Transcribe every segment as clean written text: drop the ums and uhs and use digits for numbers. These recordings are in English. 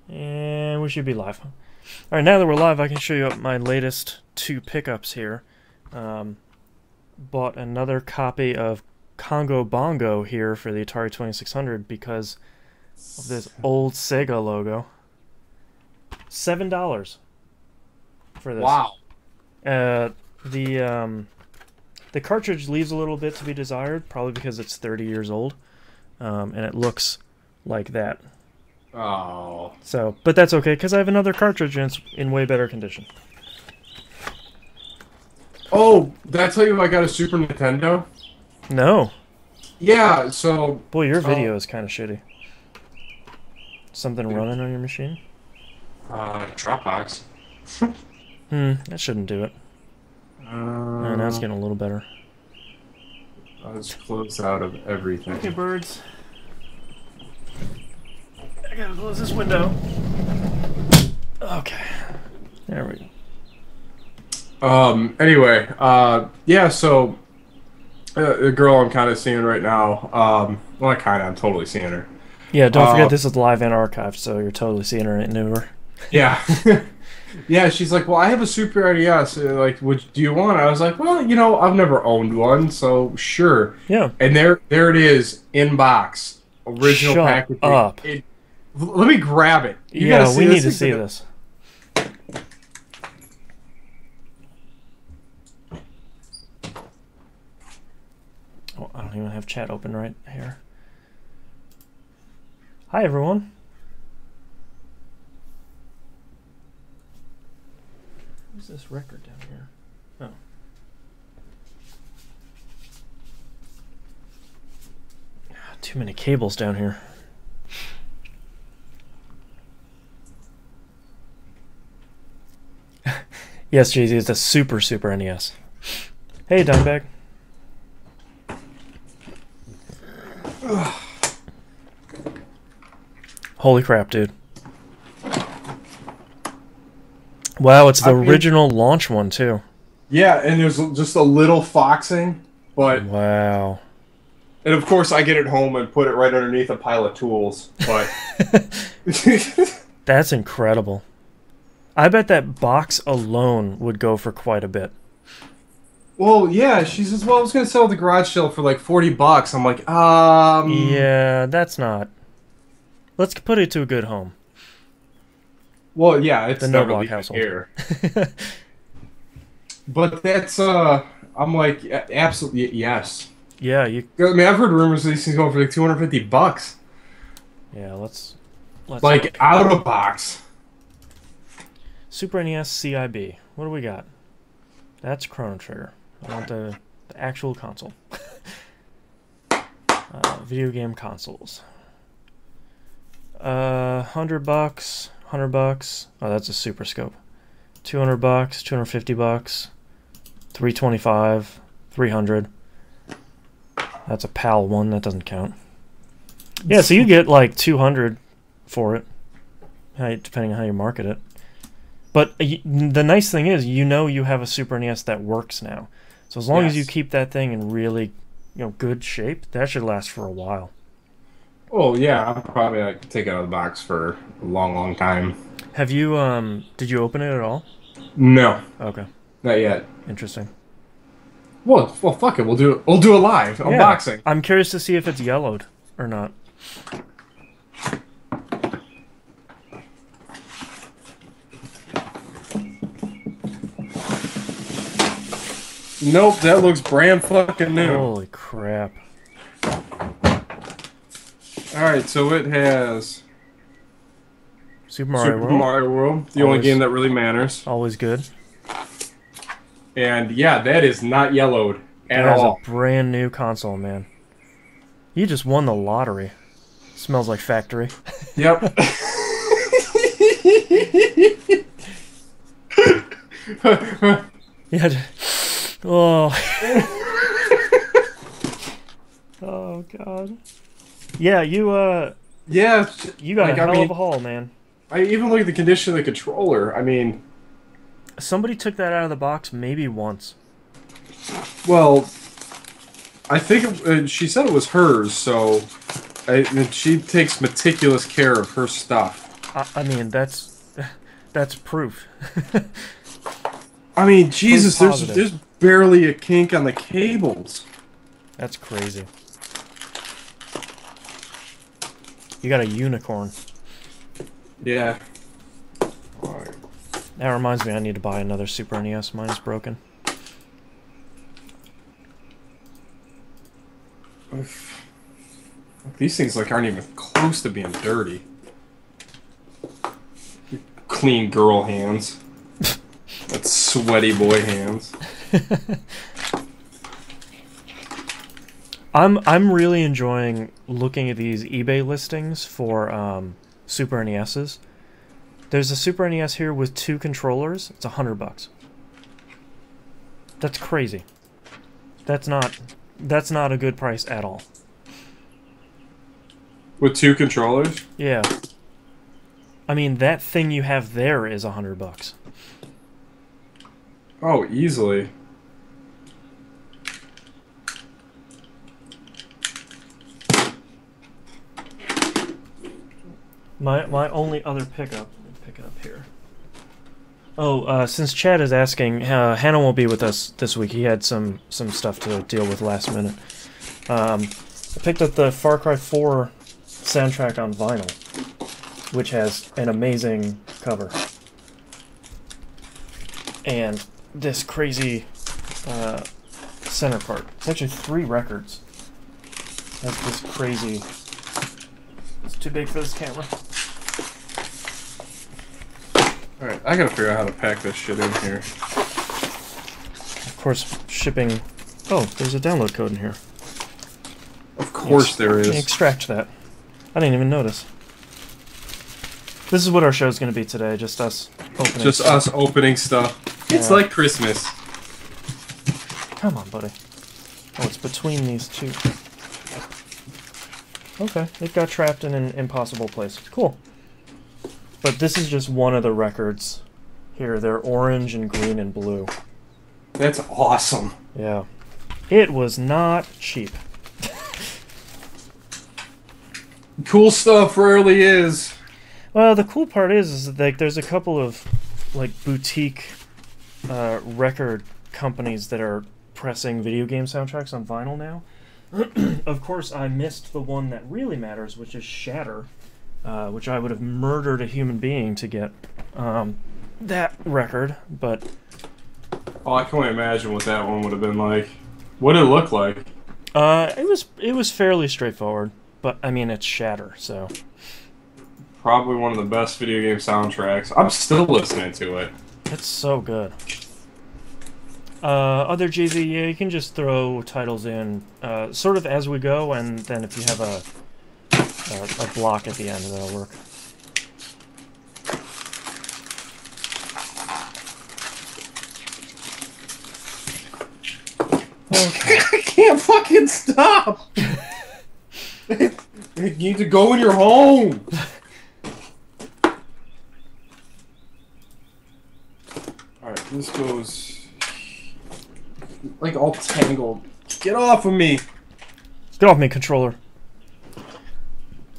And we should be live. Alright, now that we're live, I can show you my latest two pickups here. Bought another copy of Congo Bongo here for the Atari 2600 because of this old Sega logo. $7 for this. Wow. The cartridge leaves a little bit to be desired, probably because it's 30 years old, and it looks like that. Oh. So, but that's okay because I have another cartridge and it's in way better condition. Oh, did I tell you I got a Super Nintendo? No. Yeah, so... Boy, your video is kind of shitty. Something running on your machine? Dropbox. That shouldn't do it. Now it's getting a little better. I was close out of everything. Okay, birds. I gotta close this window. Okay. There we go. Anyway, yeah, so... the girl I'm kind of seeing right now, well, not kind of, I'm totally seeing her. Yeah, don't forget this is live and archived, so you're totally seeing her into her. Yeah. Yeah, she's like, well, I have a Super NES. Like, do you want it? I was like, well, you know, I've never owned one, so sure. Yeah. And there it is, in box, original packaging. Up. Let me grab it. You yeah, gotta see we this need to see this. Oh, I don't even have chat open right here. Hi, everyone. What's this record down here? Oh. Too many cables down here. Yes, Jay-Z, it's a Super NES. Hey, Dimebag. Holy crap, dude. Wow, it's the original launch one, too. Yeah, and there's just a little foxing, but... Wow. And of course, I get it home and put it right underneath a pile of tools, but... That's incredible. I bet that box alone would go for quite a bit. Well, yeah, she says, well, I was going to sell the garage sale for like $40. I'm like, Yeah, that's not... Let's put it to a good home. Well, yeah, it's the never no-block household. Here. But that's, I'm like, absolutely, yes. Yeah, you... I mean, I've heard rumors of these things going for like $250. Yeah, let's like, look. out of box. Super NES CIB. What do we got? That's Chrono Trigger. I want the actual console. Video game consoles. $100, $100. Oh, that's a Super Scope. $200, $250, $325, $300. That's a PAL one. That doesn't count. Yeah, so you get like $200 for it, depending on how you market it. But the nice thing is, you know, you have a Super NES that works now. So as long as you keep that thing in really, good shape, that should last for a while. Oh yeah, I'll probably take it out of the box for a long, long time. Have you did you open it at all? No. Okay. Not yet. Interesting. Well, fuck it. We'll do it live unboxing. I'm curious to see if it's yellowed or not. Nope, that looks brand fucking new. Holy crap. Alright, so it has Super Mario World, the only game that really matters. Always good. And yeah, that is not yellowed at all. That's a brand new console, man. You just won the lottery. Smells like factory. Yep. Yeah. Oh. Oh god. Yeah, yeah, you got a hell of a haul, man. I even look at the condition of the controller. I mean, somebody took that out of the box maybe once. Well, I think she said it was hers, so she takes meticulous care of her stuff. I mean, that's proof. I mean, Jesus, Proof there's barely a kink on the cables. That's crazy. You got a unicorn. Yeah. That reminds me, I need to buy another Super NES. Mine's broken. These things like aren't even close to being dirty. Clean girl hands. That's sweaty boy hands. I'm really enjoying looking at these eBay listings for Super NESs. There's a Super NES here with 2 controllers. It's $100. That's crazy. That's not a good price at all. With 2 controllers? Yeah. I mean, that thing you have there is $100. Oh, easily. My only other pickup. Let me pick it up here. Oh, since Chad is asking, Hannah won't be with us this week. He had some stuff to deal with last minute. I picked up the Far Cry 4 soundtrack on vinyl, which has an amazing cover. And this crazy center part. It's actually 3 records. That's this crazy... It's too big for this camera. Alright, I gotta figure out how to pack this shit in here. Of course, shipping... Oh, there's a download code in here. Of course there is. Extract that. I didn't even notice. This is what our show's going to be today, just us opening Just stuff. us opening stuff. It's like Christmas. Come on, buddy. Oh, it's between these 2. Okay, it got trapped in an impossible place. Cool. But this is just one of the records. Here, they're orange and green and blue. That's awesome. Yeah. It was not cheap. Cool stuff rarely is. Well, the cool part is like there's a couple of like boutique record companies that are pressing video game soundtracks on vinyl now. Of course, I missed the one that really matters, which is Shatter, which I would have murdered a human being to get that record, but... Oh, I can't imagine what that one would have been like. What did it look like? It was fairly straightforward, but I mean, it's Shatter, so... Probably one of the best video game soundtracks. I'm still listening to it. It's so good. Other JZ, yeah, you can just throw titles in sort of as we go, and then if you have a block at the end, that'll work. Okay. I can't fucking stop! You need to go in your home! Alright, this goes... like all tangled. Get off of me! Get off me, controller.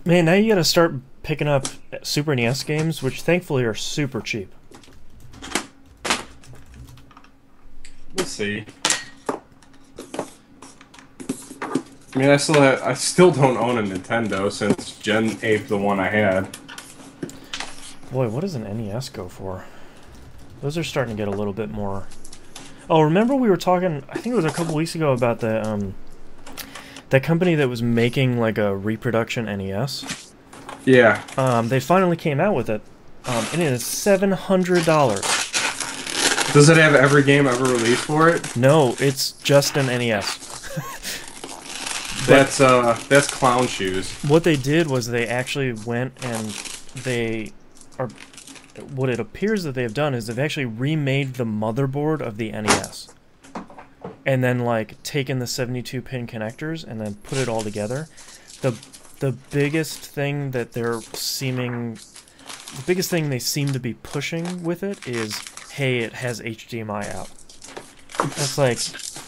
Man, now you gotta start picking up Super NES games, which thankfully are super cheap. We'll see. I mean, I still don't own a Nintendo since Jen aped the one I had. Boy, what does an NES go for? Those are starting to get a little bit more... Oh, remember we were talking, I think it was a couple weeks ago, about the, that company that was making, like, a reproduction NES? Yeah. They finally came out with it, and it is $700. Does it have every game ever released for it? No, it's just an NES. That's clown shoes. What they did was they actually went and they are... What it appears that they've done is they've actually remade the motherboard of the NES. And then, like, taken the 72-pin connectors and then put it all together. The biggest thing that they're seeming... The biggest thing they seem to be pushing with it is, hey, it has HDMI out. That's like,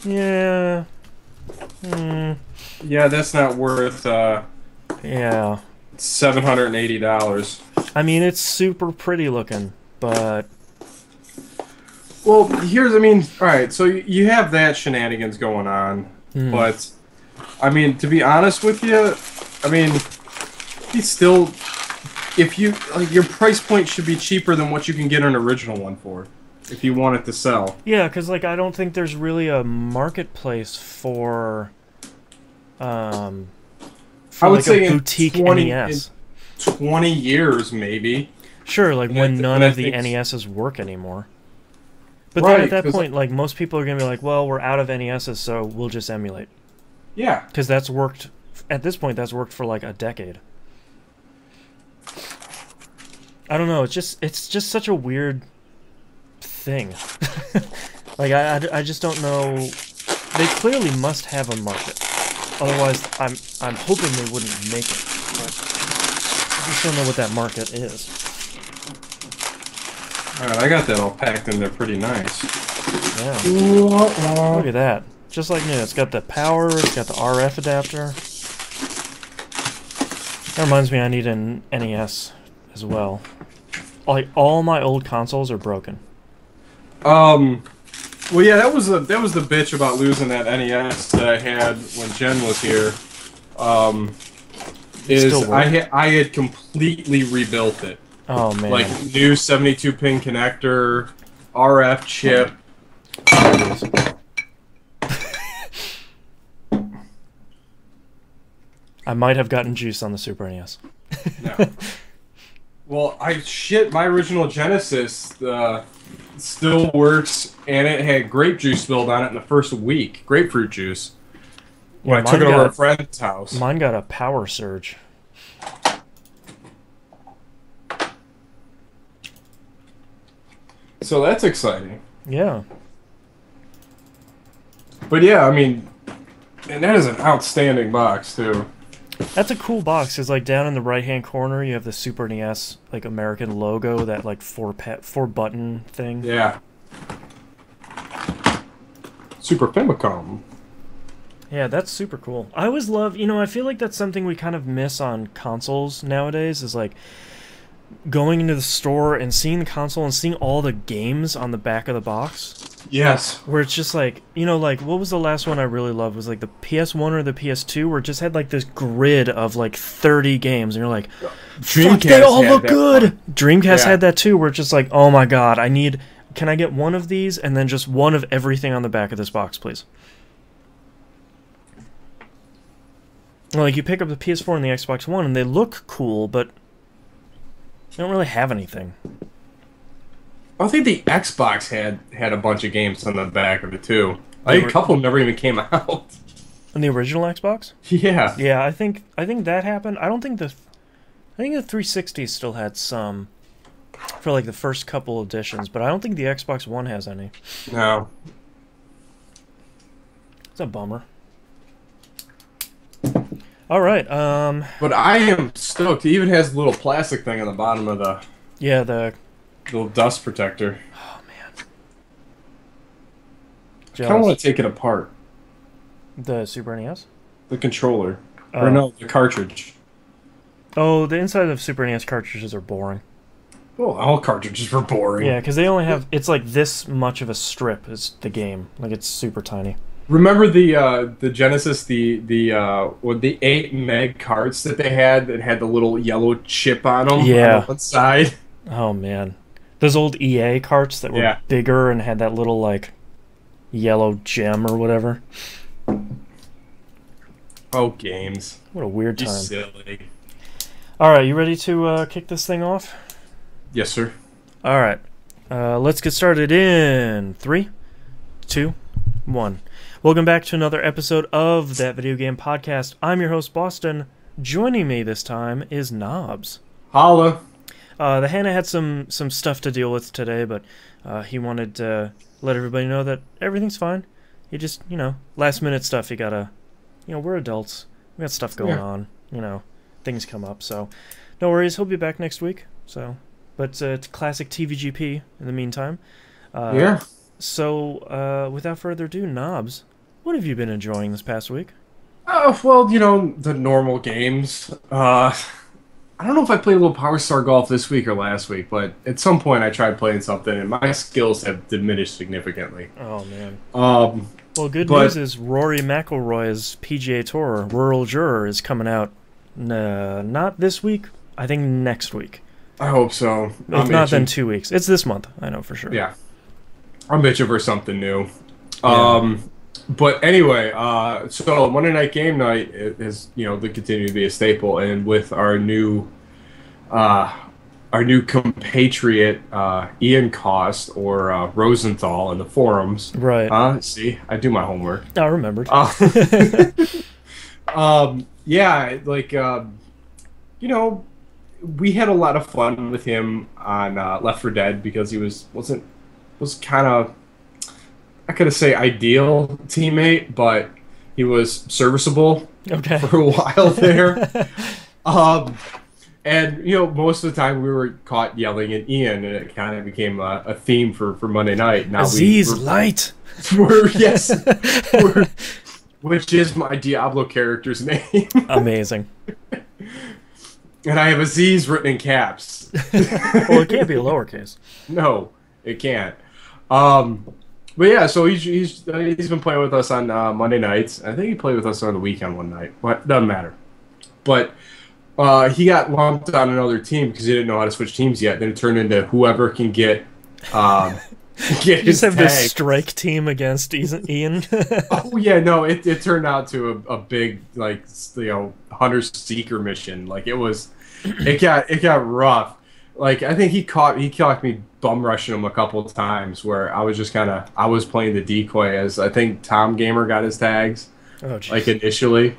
yeah... Yeah, that's not worth, yeah. $780. I mean, it's super pretty looking, but... Well, I mean, alright, so you have that shenanigans going on, but, I mean, to be honest with you, I mean, he's still, if you, like, your price point should be cheaper than what you can get an original one for, if you want it to sell. Yeah, because, like, I don't think there's really a marketplace for I would like, say a boutique NES. In 20 years, maybe. Sure, like, when none of the NESs work anymore. But then at that point, like, most people are going to be like, well, we're out of NESs, so we'll just emulate. Yeah. Because that's worked, at this point, that's worked for, like, a decade. I don't know, it's just such a weird thing. Like, I just don't know. They clearly must have a market. Otherwise, I'm hoping they wouldn't make it. But I just don't know what that market is. Alright, I got that all packed in there pretty nice. Yeah. Look at that. Just like new. It's got the power, it's got the RF adapter. That reminds me I need an NES as well. Like, all my old consoles are broken. Well, yeah, that was the bitch about losing that NES that I had when Jen was here. I had completely rebuilt it. Oh man! Like new 72-pin connector, RF chip. I might have gotten juice on the Super NES. No. Well, my original Genesis still works, and it had grape juice spilled on it in the first week. Grapefruit juice. When I took it over to a friend's house. Mine got a power surge. So that's exciting. Yeah. But yeah, I mean, and that is an outstanding box too. That's a cool box, because like down in the right-hand corner you have the Super NES like American logo, that like four button thing. Yeah. Super Famicom. Yeah, that's super cool. I always love, I feel like that's something we kind of miss on consoles nowadays, is like going into the store and seeing the console and seeing all the games on the back of the box. Yes. Where it's just like, like, what was the last one I really loved? Was like the PS1 or the PS2, where it just had like this grid of like 30 games, and you're like, fuck, they all look good! Dreamcast had that too, where it's just like, oh my god, can I get one of these, and then just one of everything on the back of this box, please? Like, you pick up the PS4 and the Xbox One, and they look cool, but they don't really have anything. I think the Xbox had a bunch of games on the back of it too. I think a couple never even came out. On the original Xbox? Yeah. Yeah, I think that happened. I think the 360 still had some for like the first couple editions, but I don't think the Xbox One has any. No. It's a bummer. All right. But I am stoked. It even has a little plastic thing on the bottom of the. Yeah, the little dust protector. Oh man. I kind of want to take it apart. The Super NES? The controller. Or no, the cartridge. Oh, the inside of Super NES cartridges are boring. Well, all cartridges are boring. Yeah, because they only have, it's like this much of a strip is the game. Like, it's super tiny. Remember the Genesis, the 8 meg carts that they had that had the little yellow chip on them on the one side? Oh man. Those old EA carts that were bigger and had that little like yellow gem or whatever. Oh, games. What a weird time. Silly. Alright, you ready to kick this thing off? Yes, sir. Alright. Let's get started in 3, 2, 1. Welcome back to another episode of That Video Game Podcast. I'm your host, Boston. Joining me this time is Knobs. Holla. The Hannah had some stuff to deal with today, but he wanted to let everybody know that everything's fine. You just, last minute stuff, you gotta, we're adults. We got stuff going on, things come up, so no worries, he'll be back next week, so, but it's classic TVGP in the meantime. So, without further ado, Knobs, what have you been enjoying this past week? Oh, well, the normal games. I don't know if I played a little Power Star Golf this week or last week, but at some point I tried playing something, and my skills have diminished significantly. Oh man. Well, good news is Rory McIlroy's PGA Tour Rural Juror is coming out. Not this week. I think next week. I hope so. If not, then 2 weeks. It's this month. I know for sure. Yeah. I'm itching for something new. Yeah. But anyway, so Monday night game night is, to continue to be a staple, and with our new compatriot Ian Cost or Rosenthal in the forums. Right. See, I do my homework. I remembered. Yeah, like we had a lot of fun with him on Left 4 Dead because he was kind of, I could say ideal teammate, but he was serviceable for a while there. And most of the time we were caught yelling at Ian, and it kind of became a theme for Monday night. Now Aziz Light. Which is my Diablo character's name. Amazing. And I have Aziz written in caps. Well, it can't be a lowercase. No, it can't. But yeah, so he's been playing with us on Monday nights. I think he played with us on the weekend one night. But doesn't matter. But he got lumped on another team because he didn't know how to switch teams yet. Then it turned into whoever can get you just have this strike team against Ian. Oh yeah, no, it turned out to a big hunter seeker mission. Like it got rough. Like I think he caught me bum rushing him a couple of times where I was just I was playing the decoy as I think Tom Gamer got his tags. Oh, geez. Like initially.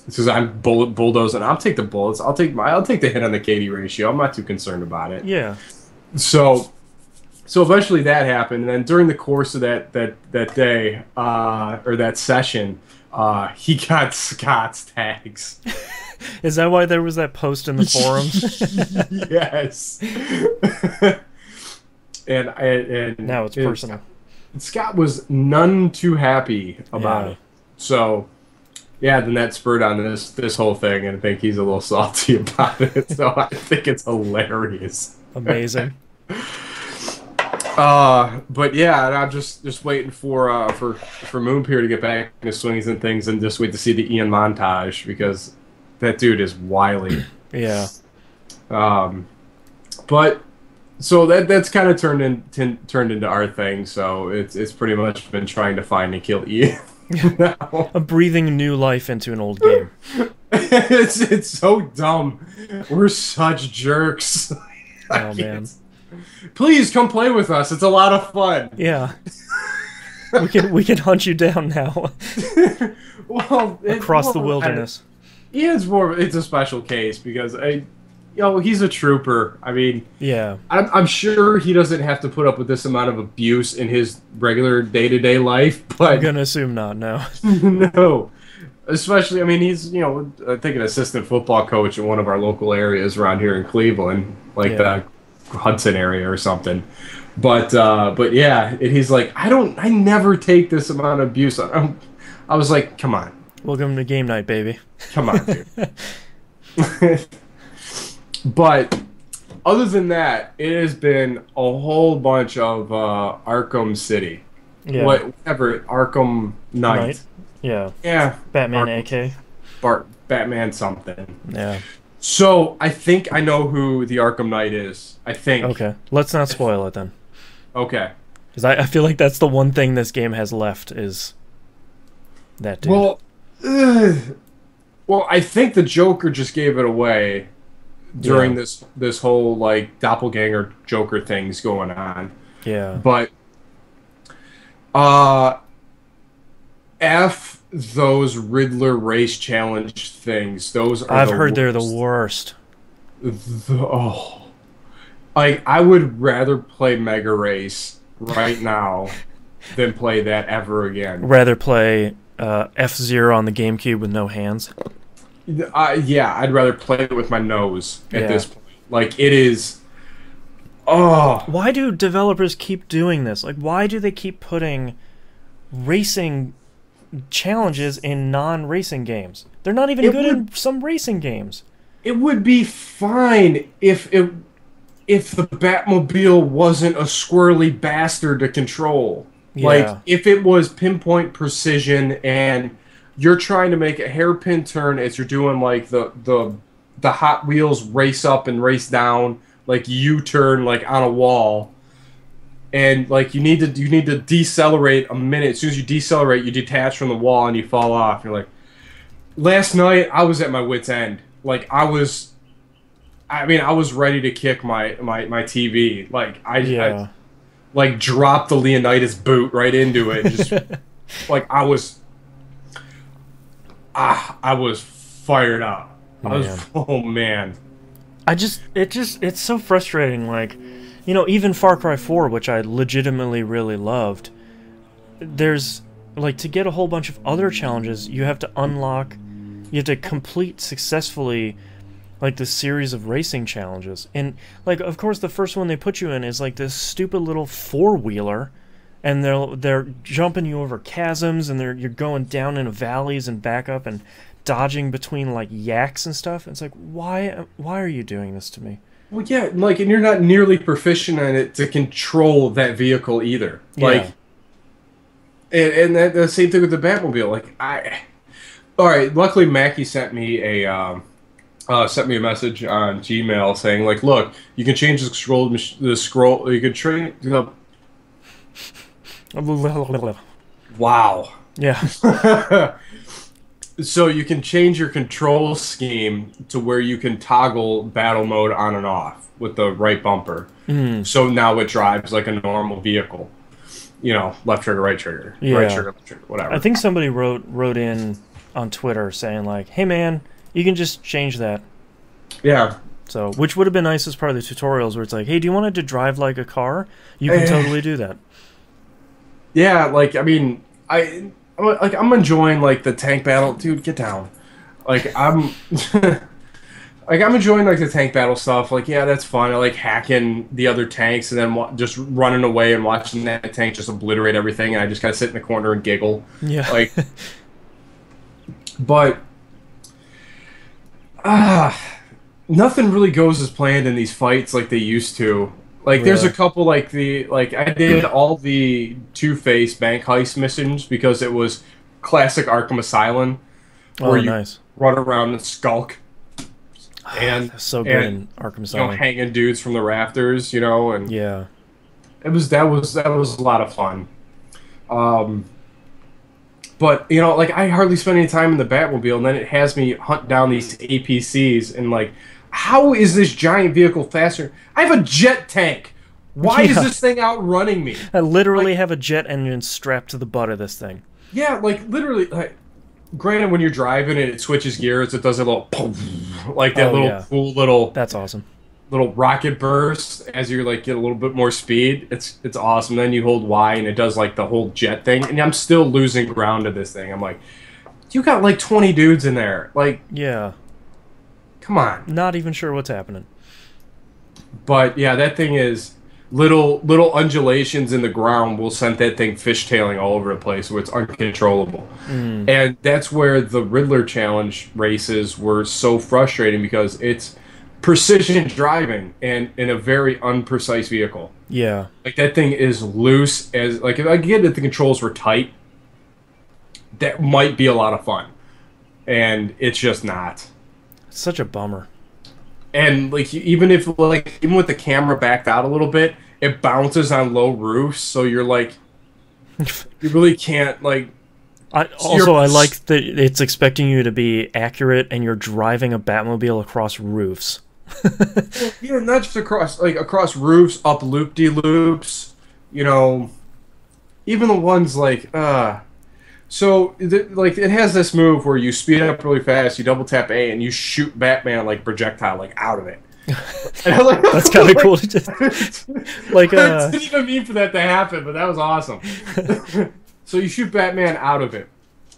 Because I'm bulldozing. I'll take the bullets. I'll take the hit on the KD ratio. I'm not too concerned about it. Yeah. So eventually that happened, and then during the course of that day or that session, he got Scott's tags. Is that why there was that post in the forums? Yes. and now it's personal. Scott was none too happy about it. So. Yeah, then that spurred on this whole thing, and I think he's a little salty about it. So I think it's hilarious. Amazing. But yeah, and I'm just waiting for Moonpier to get back into swings and things, and just wait to see the Ian montage because that dude is wily. Yeah. But so that's kind of turned into our thing. So it's pretty much been trying to find and kill Ian. No. A breathing new life into an old game. It's so dumb. We're such jerks. Oh man! Please come play with us. It's a lot of fun. Yeah. we can hunt you down now. Well, across the wilderness. Ian's it's a special case because he's a trooper. I mean, yeah. I'm sure he doesn't have to put up with this amount of abuse in his regular day-to-day life, but I'm gonna assume not. No. No. Especially, I mean, he's I think an assistant football coach in one of our local areas around here in Cleveland, like the Hudson area or something. But yeah, he's like, I never take this amount of abuse. I was like, come on. Welcome to game night, baby. Come on, dude. But other than that, it has been a whole bunch of Arkham City. Yeah. Whatever, Arkham Knight. Yeah. Yeah. Batman Arkham, AK. Batman something. Yeah. So I think I know who the Arkham Knight is. I think. Okay. Let's not spoil it then. Okay. Because I feel like that's the one thing this game has left is that dude. Well, I think the Joker just gave it away during this whole like doppelganger Joker things going on. Yeah. But F those Riddler race challenge things. Those are I've heard they're the worst. I would rather play Mega Race right now than play that ever again. Rather play F-Zero on the GameCube with no hands. Yeah, I'd rather play it with my nose at this point. Like, it is... Oh. Why do developers keep doing this? Like, why do they keep putting racing challenges in non-racing games? They're not even good in some racing games. it would be fine if the Batmobile wasn't a squirrely bastard to control. Like, Yeah. if it was pinpoint precision and you're trying to make a hairpin turn as you're doing like the Hot Wheels race up and race down, like U-turn like on a wall, and like you need to decelerate a minute. As soon as you decelerate, you detach from the wall and you fall off. You're like, last night I was at my wit's end. Like I was ready to kick my TV. Like I like dropped the Leonidas boot right into it. And just like I was fired up. Oh man. It's so frustrating. Like, you know, even Far Cry 4, which I legitimately really loved, there's like, to get a whole bunch of other challenges, you have to complete successfully like the series of racing challenges. And like, of course, the first one they put you in is like this stupid little four-wheeler, and they're jumping you over chasms, and you're going down into valleys and back up and dodging between like yaks and stuff. It's like, why are you doing this to me? Well, yeah, like, and you're not nearly proficient in it to control that vehicle either. Like, and that the same thing with the Batmobile. Like, all right. Luckily, Mackie sent me a message on Gmail saying, like, look, you can change the scroll. You can train. Wow. Yeah. So you can change your control scheme to where you can toggle battle mode on and off with the right bumper. So now it drives like a normal vehicle. You know, left trigger, right trigger, right trigger, left trigger, whatever. I think somebody wrote in on Twitter saying like, "Hey man, you can just change that." Yeah. So, which would have been nice as part of the tutorials, where it's like, "Hey, do you want it to drive like a car? You can totally do that." Yeah, like, I mean, I'm enjoying like the tank battle, dude. Get down. Like I'm enjoying like the tank battle stuff. Like, yeah, that's fun. I like hacking the other tanks and then just running away and watching that tank just obliterate everything. And I just kind of sit in the corner and giggle. Yeah. Like, but nothing really goes as planned in these fights like they used to. Like, there's a couple, like, I did all the Two-Face bank heist missions because it was classic Arkham Asylum, where you run around and skulk. And that's so good in Arkham Asylum. You know, hanging dudes from the rafters, you know, and yeah. That was a lot of fun. But, you know, like, I hardly spend any time in the Batmobile, and then it has me hunt down these APCs, and, like, how is this giant vehicle faster? I have a jet tank. Why is this thing outrunning me? I literally have a jet engine strapped to the butt of this thing. Yeah, like, literally, like, granted, when you're driving and it switches gears, it does a little, like that cool little... That's awesome. Little rocket burst as you like get a little bit more speed. It's awesome. Then you hold Y and it does like the whole jet thing. And I'm still losing ground to this thing. I'm like, you got like 20 dudes in there. Like, yeah. Come on. Not even sure what's happening. But yeah, that thing is little undulations in the ground will send that thing fishtailing all over the place where it's uncontrollable. And that's where the Riddler challenge races were so frustrating because it's precision driving and in a very unprecise vehicle. Yeah. Like that thing is loose as like if I get that the controls were tight, that might be a lot of fun. And it's just not. It's such a bummer. And like even with the camera backed out a little bit, it bounces on low roofs, so you're like you really can't like I like that it's expecting you to be accurate and you're driving a Batmobile across roofs. Well, yeah, not just across roofs, up loop-de-loops, you know, even the ones like so it has this move where you speed up really fast, you double tap A, and you shoot Batman like projectile like out of it. And I was like, that's kind of cool. Like I didn't even mean for that to happen, but that was awesome. So you shoot Batman out of it,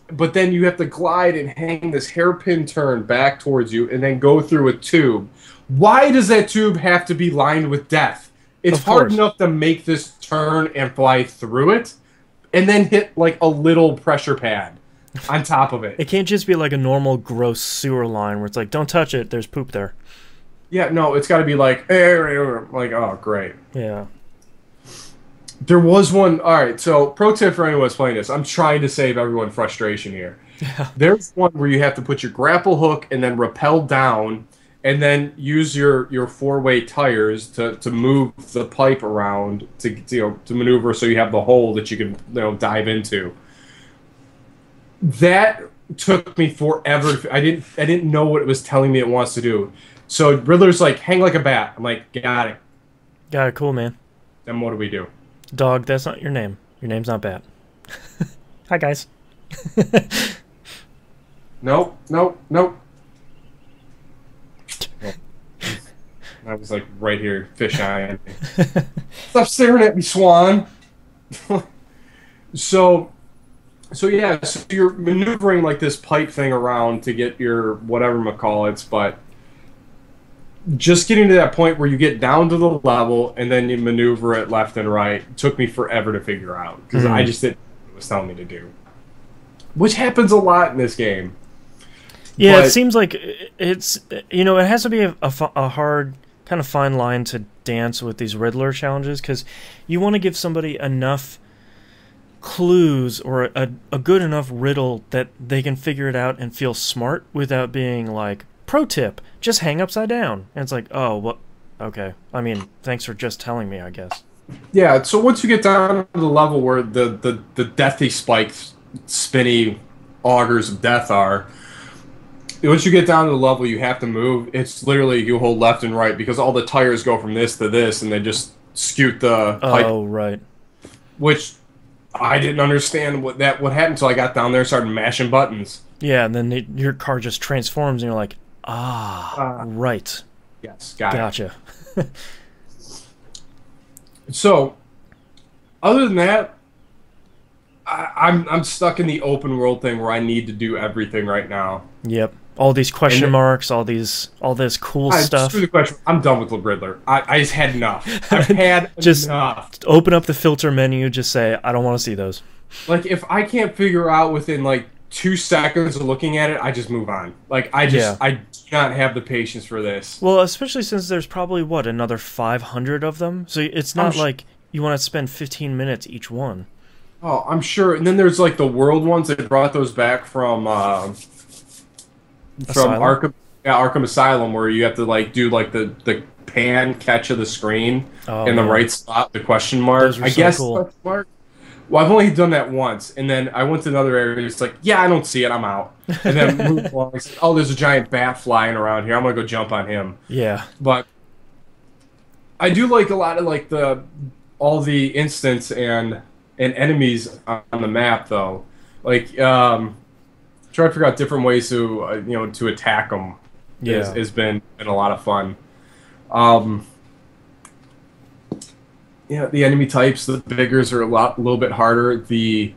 but then you have to glide and hang this hairpin turn back towards you, and then go through a tube. Why does that tube have to be lined with death? It's hard enough to make this turn and fly through it, and then hit like a little pressure pad on top of it. It can't just be like a normal gross sewer line where it's like, don't touch it, there's poop there. Yeah, no, it's got to be like, oh, great. Yeah. There was one. All right, so pro tip for anyone who's playing this. I'm trying to save everyone frustration here. Yeah. There's one where you have to put your grapple hook and then rappel down and then use your four-way tires to move the pipe around to maneuver so you have the hole that you can dive into. That took me forever. I didn't know what it was telling me it wants to do. So Riddler's like, hang like a bat. I'm like, got it. Got it, cool, man. Then what do we do? Dog, that's not your name. Your name's not Bat. Hi, guys. Nope. I was like right here, fish eyeing me. Stop staring at me, Swan. So yeah, so you're maneuvering like this pipe thing around to get your whatever McCall, but just getting to that point where you get down to the level and then you maneuver it left and right took me forever to figure out because I just didn't know what it was telling me to do. Which happens a lot in this game. Yeah, it seems like it's, it has to be a hard, kind of fine line to dance with these Riddler challenges because you want to give somebody enough clues or a good enough riddle that they can figure it out and feel smart without being like, pro tip, just hang upside down. And it's like, oh, what? Okay. I mean, thanks for just telling me, I guess. Yeah, so once you get down to the level where the deathy spikes, spinny augers of death are, once you get down to the level you have to move, it's literally you hold left and right because all the tires go from this to this and they just scoot the pipe. Oh, right. Which I didn't understand what happened until I got down there and started mashing buttons. Yeah, and then your car just transforms and you're like, right. Yes, gotcha. So, other than that, I'm stuck in the open world thing where I need to do everything right now. Yep. All these question marks, all this cool stuff. Screw the question. I'm done with the Riddler. I just had enough. I've had enough. Open up the filter menu. Just say, I don't want to see those. Like, if I can't figure out within, 2 seconds of looking at it, I just move on. I do not have the patience for this. Well, especially since there's probably, another 500 of them? So it's not like you want to spend 15 minutes each one. Oh, I'm sure. And then there's, the world ones. They brought those back from Arkham Asylum, where you have to, do, the pan catch of the screen in the right spot, the question mark. Those were so cool. Question mark. Well, I've only done that once, and then I went to another area, and it's like, yeah, I don't see it, I'm out. And then moved along, it's like, oh, there's a giant bat flying around here, I'm gonna go jump on him. Yeah. But I do like a lot of, all the instants and enemies on the map, though. Try to figure out different ways to, to attack them has been a lot of fun. Yeah, the enemy types, the biggers are a little bit harder. The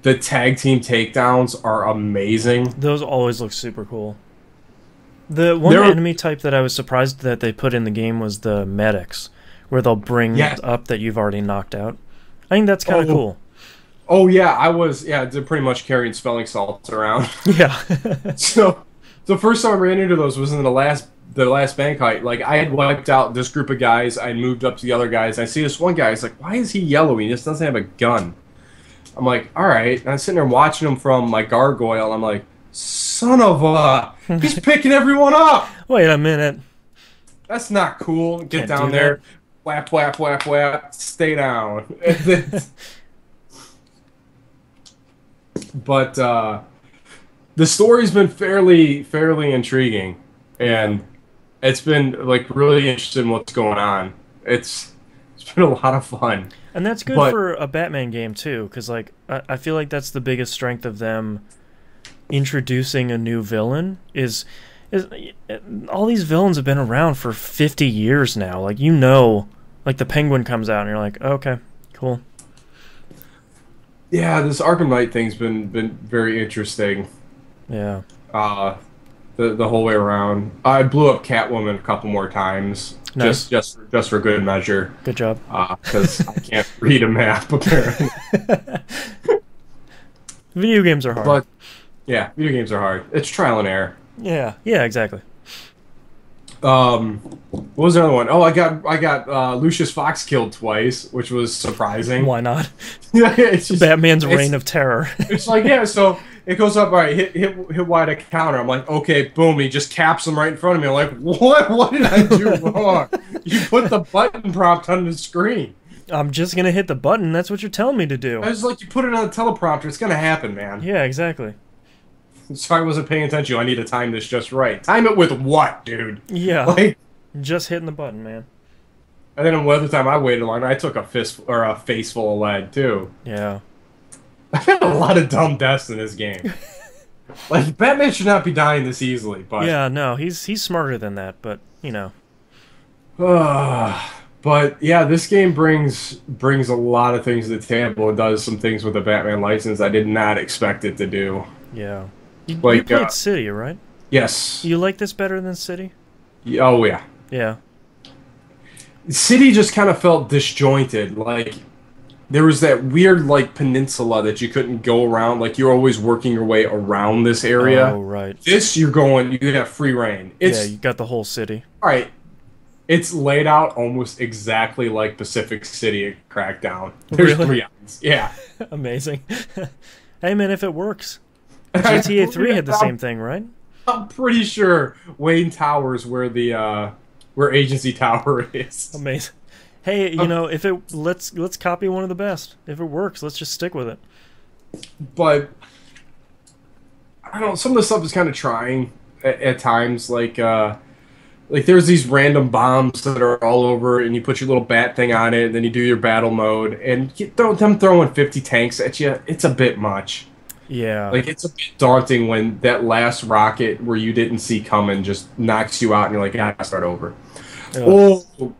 tag team takedowns are amazing. Those always look super cool. The one enemy type that I was surprised that they put in the game was the medics, where they'll bring up that you've already knocked out. I think that's kind of cool. Oh yeah, they're pretty much carrying smelling salts around. Yeah. So the first time I ran into those was in the last bank height. I had wiped out this group of guys. I moved up to the other guys. I see this one guy. It's like, why is he yellow? He just doesn't have a gun. I'm like, all right. And I'm sitting there watching him from my gargoyle. I'm like, son of a... He's picking everyone up. Wait a minute. That's not cool. Get down there. Whap, whap, whap, whap. Stay down. But the story's been fairly intriguing. And it's been really interesting in what's going on. It's been a lot of fun. And that's good for a Batman game too, because I feel like that's the biggest strength of them introducing a new villain is all these villains have been around for 50 years now. The Penguin comes out and you're like, okay, cool. Yeah, this Arkham Knight thing's been very interesting. Yeah. The whole way around. I blew up Catwoman a couple more times. Nice. Just for good measure. Good job. Because I can't read a map, apparently. Video games are hard. Yeah, video games are hard. It's trial and error. Yeah, yeah, exactly. What was the other one? Oh, I got Lucius Fox killed twice, which was surprising. Why not? Yeah, it's just Batman's reign of terror. it's like, yeah, so it goes up, all right, hit Y to counter. I'm like, okay, boom, he just caps him right in front of me. I'm like, what did I do wrong? You put the button prompt on the screen. I'm just gonna hit the button. That's what you're telling me to do. I was like, you put it on the teleprompter, it's gonna happen, man. Yeah, exactly. So I wasn't paying attention. I need to time this just right. Time it with what, dude? Yeah. Like, Just hitting the button, man. and then another time I waited long, I took a face full of lead too. Yeah. I've had a lot of dumb deaths in this game. Like, Batman should not be dying this easily, but Yeah, no, he's smarter than that, but you know. But yeah, this game brings a lot of things to the table and does some things with the Batman license I did not expect it to do. Yeah. You Like, played City, right? Yes. You like this better than City? Oh yeah. Yeah. City just kind of felt disjointed. Like, there was that weird, like, peninsula that you couldn't go around. Like, you're always working your way around this area. Oh, right. This, you have free reign. Yeah, you got the whole city. All right. It's laid out almost exactly like Pacific City at Crackdown. There's Really? 3 islands. Yeah. Amazing. Hey, man, if it works. GTA 3 had the same thing, right? I'm pretty sure Wayne Tower's where the where Agency Tower is. Amazing. Hey, you know, if it let's copy one of the best. If it works, let's just stick with it. But I don't know, some of the stuff is kind of trying at times. Like there's these random bombs that are all over, and you put your little bat thing on it, and then you do your battle mode, and them throwing 50 tanks at you. It's a bit much. Yeah. Like, it's a bit daunting when that last rocket where you didn't see coming just knocks you out, and you're like, I gotta start over. Ugh. Oh, all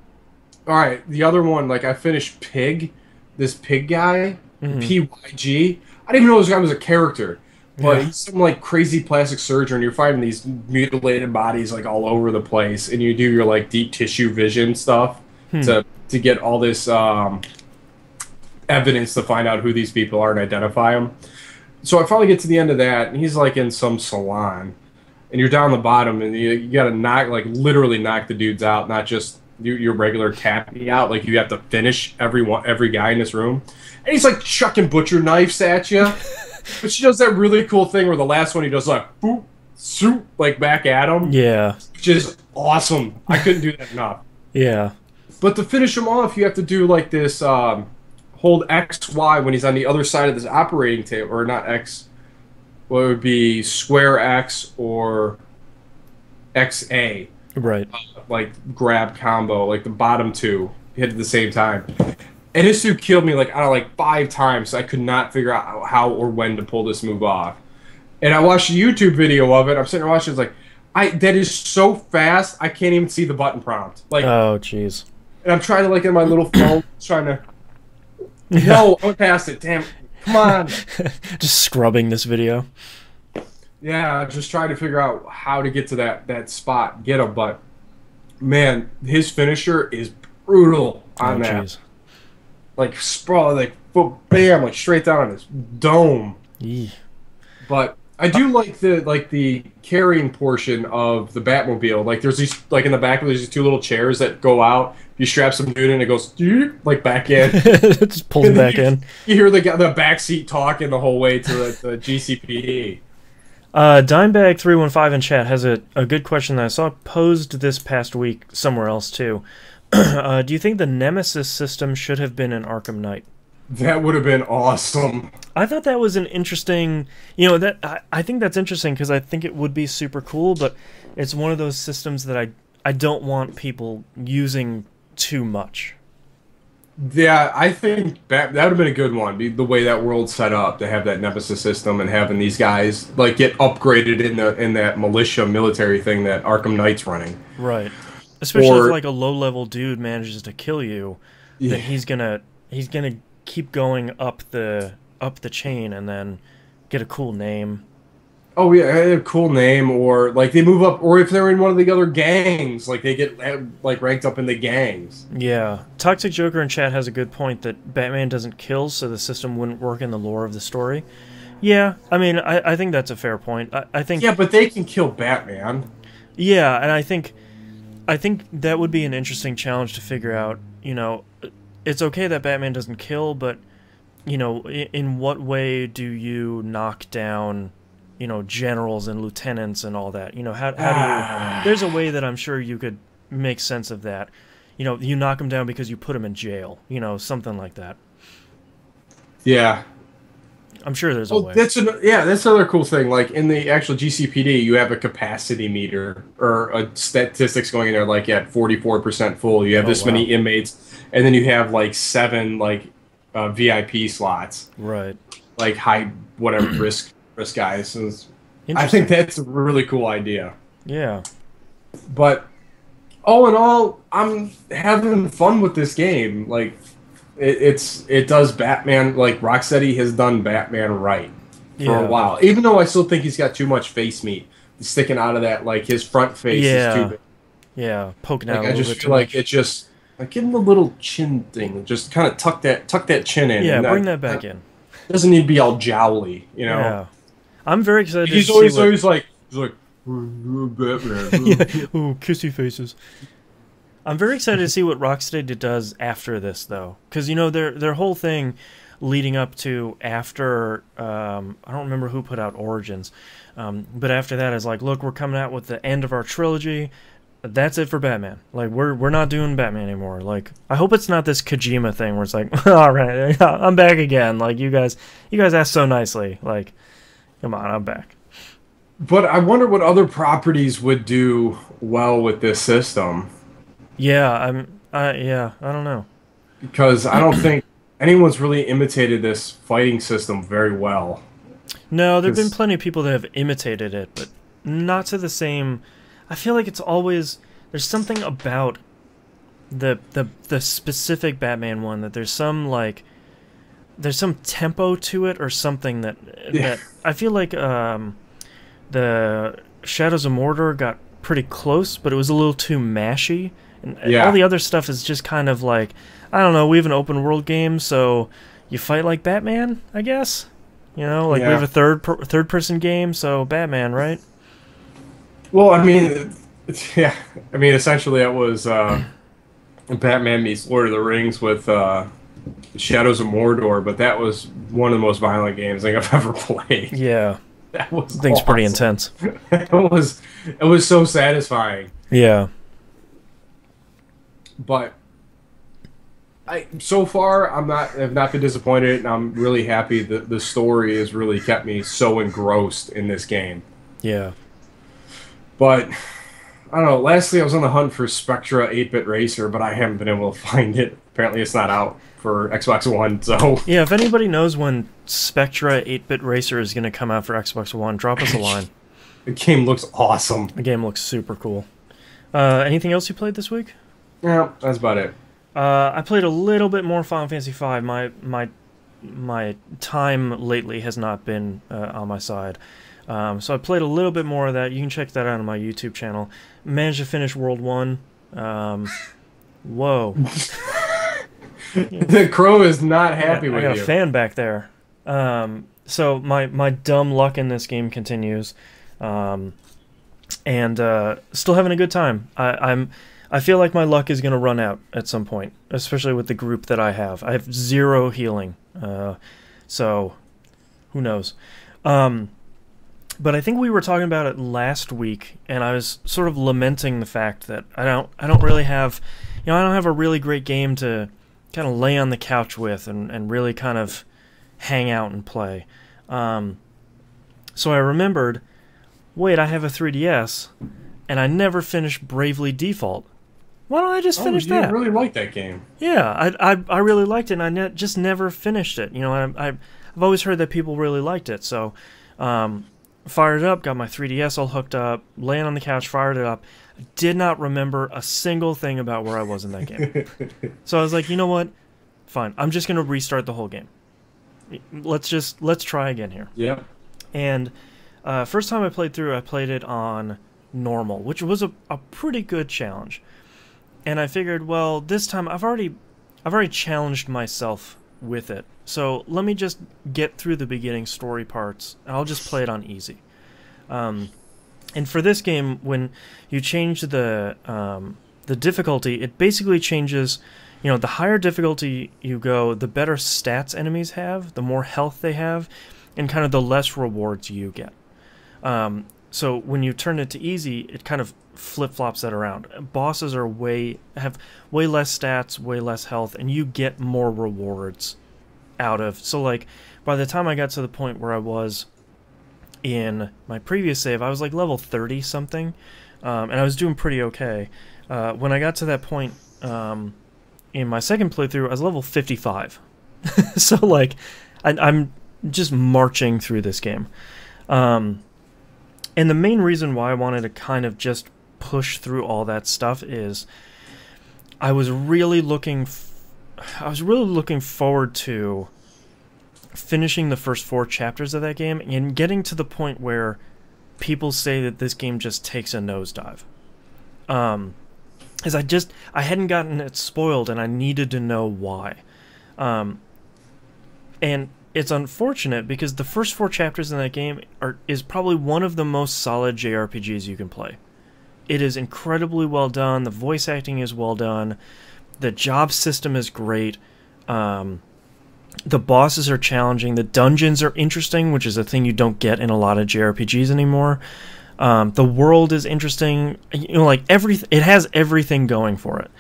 right. The other one, like, I finished Pig, this pig guy, PYG. I didn't even know this guy was a character, but he's some like crazy plastic surgeon. You're finding these mutilated bodies like all over the place, and you do your like deep tissue vision stuff to get all this evidence to find out who these people are and identify them. So I finally get to the end of that, and he's like in some salon, and you're down the bottom, and you gotta literally knock the dudes out, not just your regular tappy out. Like, you have to finish every guy in this room, and he's like chucking butcher knives at you. But she does that really cool thing where the last one he does like boop, swoop, like back at him. Yeah. Which is awesome. I couldn't do that enough. Yeah. But to finish him off, you have to do like this. Hold X, Y when he's on the other side of this operating table, or not X. Well, it would be square X or XA. Right. Like grab combo, like the bottom two hit at the same time. And this dude killed me like, I don't know, like 5 times. So I could not figure out how or when to pull this move off. And I watched a YouTube video of it. I'm sitting there watching. It's like, that is so fast. I can't even see the button prompt. Like, oh, jeez. And I'm trying to like in my little phone, trying to. No, I went past it. Damn, come on. Just scrubbing this video. Yeah, just trying to figure out how to get to that spot, get him. But man, his finisher is brutal on that. Geez. Like sprawl, like bam, like straight down on his dome. Yee. But I do like the carrying portion of the Batmobile. Like, there's these, like in the back, there's these 2 little chairs that go out. You strap some dude in, it goes like back in. Just pulls back in. You hear the back seat talking the whole way to the GCPD. Dimebag315 in chat has a good question that I saw posed this past week somewhere else too. Do you think the Nemesis system should have been in Arkham Knight? That would have been awesome. I thought that was an interesting, I think that's interesting because I think it would be super cool, but it's one of those systems that I don't want people using too much. Yeah, I think that would have been a good one. The way that world's set up to have that Nemesis system and having these guys like get upgraded in that militia military thing that Arkham Knight's running. Right. Especially if like a low-level dude manages to kill you, then he's gonna keep going up the chain and then get a cool name. Oh yeah, a cool name, or like they move up, or if they're in one of the other gangs, like they get like ranked up in the gangs. Yeah, Toxic Joker in chat has a good point that Batman doesn't kill, so the system wouldn't work in the lore of the story. Yeah, I mean, I think that's a fair point. I think Yeah, but they can kill Batman. yeah, and I think that would be an interesting challenge to figure out. It's okay that Batman doesn't kill, but in what way do you knock down, generals and lieutenants and all that? How do you? There's a way that I'm sure you could make sense of that. You knock them down because you put them in jail. Something like that. Yeah. I'm sure there's a way. That's another cool thing. Like in the actual GCPD, you have a capacity meter or a statistics going in there. Like at 44% full, you have this many inmates, and then you have like 7 VIP slots. Right. Like high whatever risk guys. I think that's a really cool idea. Yeah. But all in all, I'm having fun with this game. Like. It does Batman, like Rocksteady has done Batman right for a while. Even though I still think he's got too much face meat sticking out of that, like his front face is too big. Yeah, poking out. I just feel like it just give him a little chin thing, just kind of tuck that chin in. Yeah, bring that back in. Doesn't need to be all jowly, Yeah, I'm very excited. He's always like Batman. Yeah, ooh, kissy faces. I'm very excited to see what Rocksteady does after this, though, because their whole thing leading up to after I don't remember who put out Origins, but after that is like, look, we're coming out with the end of our trilogy. That's it for Batman. Like we're not doing Batman anymore. Like I hope it's not this Kojima thing where it's like, all right, I'm back again. Like you guys asked so nicely. Like, come on, I'm back. But I wonder what other properties would do well with this system. Yeah, I don't know. Because I don't think anyone's really imitated this fighting system very well. No, there've been plenty of people that have imitated it, but not to the same. I feel like it's always there's something about the specific Batman one that there's some tempo to it or something that I feel like the Shadows of Mordor got pretty close, but it was a little too mashy. And all the other stuff is just kind of like, I don't know, we have an open world game, so you fight like Batman, I guess. We have a third person game, so Batman, right? Well, I mean, essentially it was Batman meets Lord of the Rings with Shadows of Mordor, but that was one of the most violent games I think I've ever played. Yeah. That was thing's awesome. Pretty intense. It was so satisfying. Yeah. But so far have not been disappointed, and I'm really happy that the story has really kept me so engrossed in this game. Yeah. But I don't know. Lastly, I was on the hunt for Spectra 8-bit Racer, but I haven't been able to find it. Apparently, it's not out for Xbox One. So yeah, if anybody knows when Spectra 8-bit Racer is going to come out for Xbox One, drop us a line. The game looks awesome. The game looks super cool. Anything else you played this week? Yeah, that's about it. I played a little bit more Final Fantasy V. My time lately has not been on my side. So I played a little bit more of that. You can check that out on my YouTube channel. Managed to finish World 1. Whoa. The crow is not happy with you. I got a fan back there. So my dumb luck in this game continues. And still having a good time. I feel like my luck is going to run out at some point, especially with the group that I have. I have 0 healing, so who knows. But I think we were talking about it last week, and I was sort of lamenting the fact that I don't really have, I don't have a really great game to kind of lay on the couch with and really kind of hang out and play. So I remembered, wait, I have a 3DS, and I never finished Bravely Default. Why don't I just finish that? You really like that game. Yeah, I really liked it, and I just never finished it. I've always heard that people really liked it, so fired it up, got my 3DS all hooked up, laying on the couch, fired it up. I did not remember a single thing about where I was in that game. So I was like, you know what? Fine, I'm just going to restart the whole game. Let's try again here. Yep. And first time I played it on normal, which was a pretty good challenge. And I figured, well, this time I've already challenged myself with it. So let me just get through the beginning story parts, and I'll just play it on easy. And for this game, when you change the difficulty, it basically changes. You know, the higher difficulty you go, the better stats enemies have, the more health they have, and kind of the less rewards you get. So when you turn it to easy, it kind of flip-flops that around. Bosses have way less stats, way less health, and you get more rewards out of. So like, by the time I got to the point where I was in my previous save, I was like level 30 something, and I was doing pretty okay. When I got to that point in my second playthrough, I was level 55. So like, I'm just marching through this game. And the main reason why I wanted to kind of just push through all that stuff is I was really looking forward to finishing the first 4 chapters of that game and getting to the point where people say that this game just takes a nosedive. As I hadn't gotten it spoiled, and I needed to know why. And it's unfortunate because the first 4 chapters in that game is probably one of the most solid JRPGs you can play. It is incredibly well done. The voice acting is well done. The job system is great. The bosses are challenging. The dungeons are interesting, which is a thing you don't get in a lot of JRPGs anymore. The world is interesting. You know, like it has everything going for it.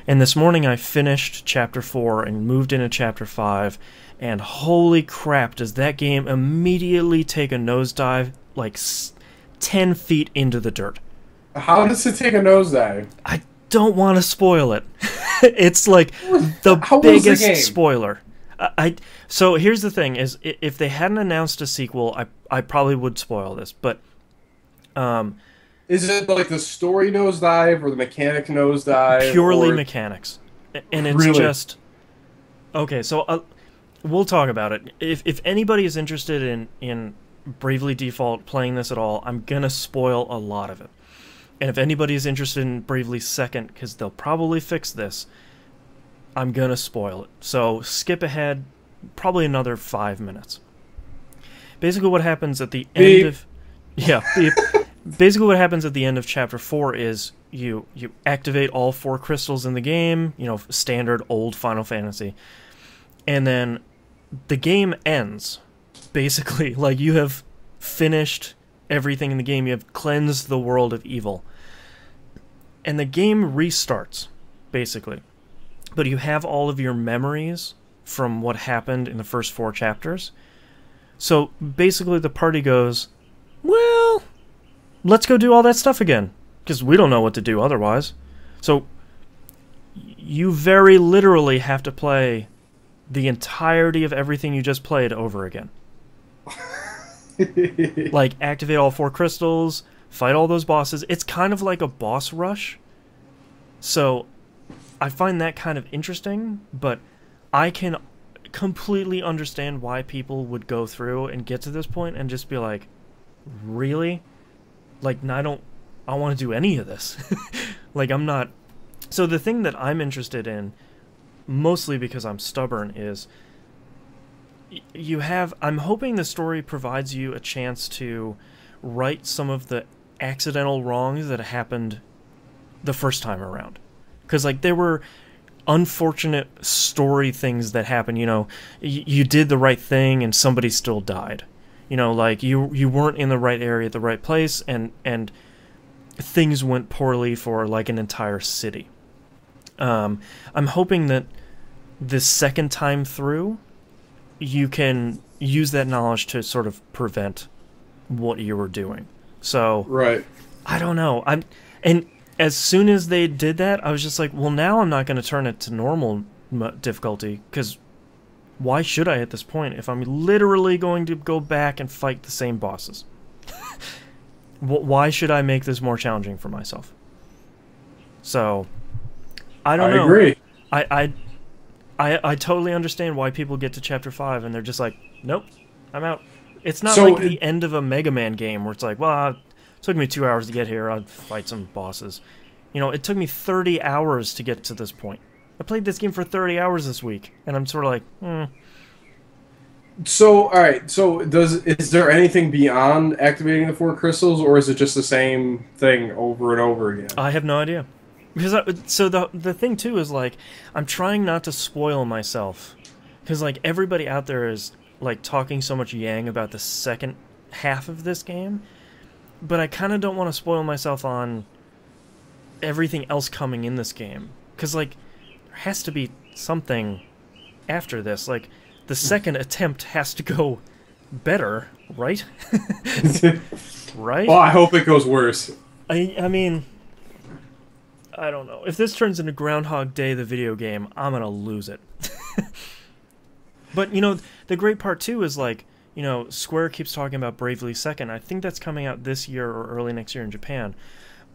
And this morning I finished Chapter 4 and moved into Chapter 5, and holy crap, does that game immediately take a nosedive like 10 feet into the dirt. How does it take a nosedive? I don't want to spoil it. It's like the biggest spoiler. So here's the thing: is if they hadn't announced a sequel, I probably would spoil this. But is it like the story nosedive or the mechanic nosedive? Purely mechanics, and it's really? just okay. So we'll talk about it. If anybody is interested in Bravely Default playing this at all, I'm gonna spoil a lot of it. And if anybody is interested in Bravely Second, because they'll probably fix this, I'm going to spoil it. So skip ahead probably another 5 minutes. Basically what happens at the end of... Yeah, basically what happens at the end of Chapter 4 is you activate all 4 crystals in the game, you know, standard old Final Fantasy. And then the game ends, basically. Like, you have finished everything in the game. You have cleansed the world of evil. And the game restarts, basically. But you have all of your memories from what happened in the first 4 chapters. So basically the party goes, well, let's go do all that stuff again, because we don't know what to do otherwise. So you very literally have to play the entirety of everything you just played over again. Like, activate all 4 crystals, fight all those bosses. It's kind of like a boss rush. So I find that kind of interesting, but I can completely understand why people would go through and get to this point and just be like, really? Like, I don't want to do any of this. Like, I'm not... So the thing that I'm interested in, mostly because I'm stubborn, is I'm hoping the story provides you a chance to right some of the accidental wrongs that happened the first time around. Because, like, there were unfortunate story things that happened. You know, you did the right thing and somebody still died. You know, like, you weren't in the right area at the right place, and things went poorly for, like, an entire city. I'm hoping that this second time through, you can use that knowledge to sort of prevent what you were doing. So, right. I don't know. And as soon as they did that, I was just like, well, now I'm not going to turn it to normal difficulty, because why should I at this point if I'm literally going to go back and fight the same bosses? Why should I make this more challenging for myself? So, I don't know. I agree. I totally understand why people get to Chapter 5 and they're just like, nope, I'm out. It's not like the end of a Mega Man game where it's like, well, it took me 2 hours to get here, I'll fight some bosses. You know, it took me 30 hours to get to this point. I played this game for 30 hours this week, and I'm sort of like, So, all right. So, is there anything beyond activating the 4 crystals, or is it just the same thing over and over again? I have no idea. Because the thing too is like, I'm trying not to spoil myself, because like everybody out there is like talking so much yang about the second half of this game, but I kind of don't want to spoil myself on everything else coming in this game, because like there has to be something after this. Like the second attempt has to go better, right? Right? Well, I hope it goes worse. I mean, I don't know. If this turns into Groundhog Day, the video game, I'm gonna lose it. But, you know, the great part, too, is, like, you know, Square keeps talking about Bravely Second. I think that's coming out this year or early next year in Japan.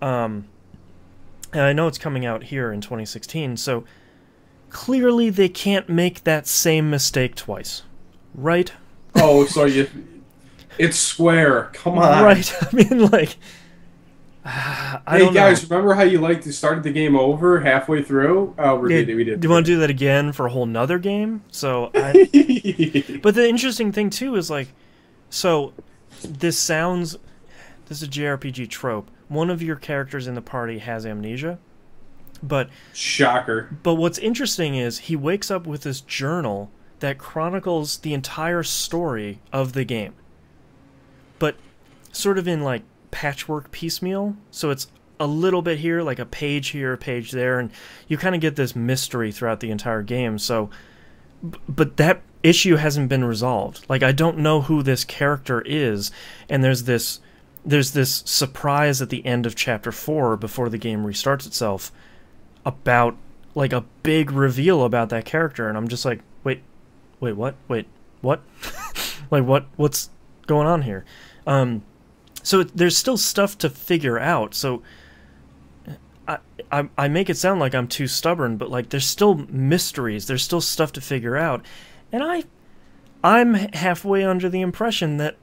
And I know it's coming out here in 2016, so clearly they can't make that same mistake twice. Right? Oh, so it's Square. Come on. Right. I mean, like... Hey guys, remember how you started the game over halfway through? We did. Do you want to do that again for a whole nother game? So, but the interesting thing too is like, so this is a JRPG trope. One of your characters in the party has amnesia, but shocker. But what's interesting is he wakes up with this journal that chronicles the entire story of the game, but sort of in like patchwork piecemeal, so it's a little bit here, like a page here, a page there, and you kind of get this mystery throughout the entire game. So, but that issue hasn't been resolved. Like, I don't know who this character is, and there's this surprise at the end of Chapter 4 before the game restarts itself about, like, a big reveal about that character, and I'm just like, wait, what? Like, what's going on here? So there's still stuff to figure out. So I make it sound like I'm too stubborn, but like there's still mysteries. There's still stuff to figure out, and I'm halfway under the impression that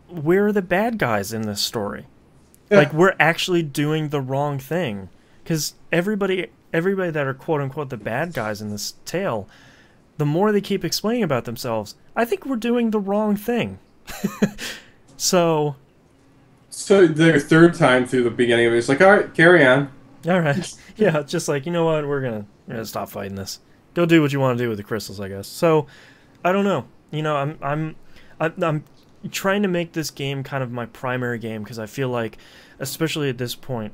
we're the bad guys in this story. Yeah. Like we're actually doing the wrong thing, because everybody that are quote unquote the bad guys in this tale, the more they keep explaining about themselves, I think we're doing the wrong thing. So the third time through the beginning of it, it's like, all right, carry on. All right. Yeah, just like, you know what, we're gonna stop fighting this. Go do what you want to do with the crystals, I guess. So, I don't know. You know, I'm trying to make this game kind of my primary game, because I feel like, especially at this point,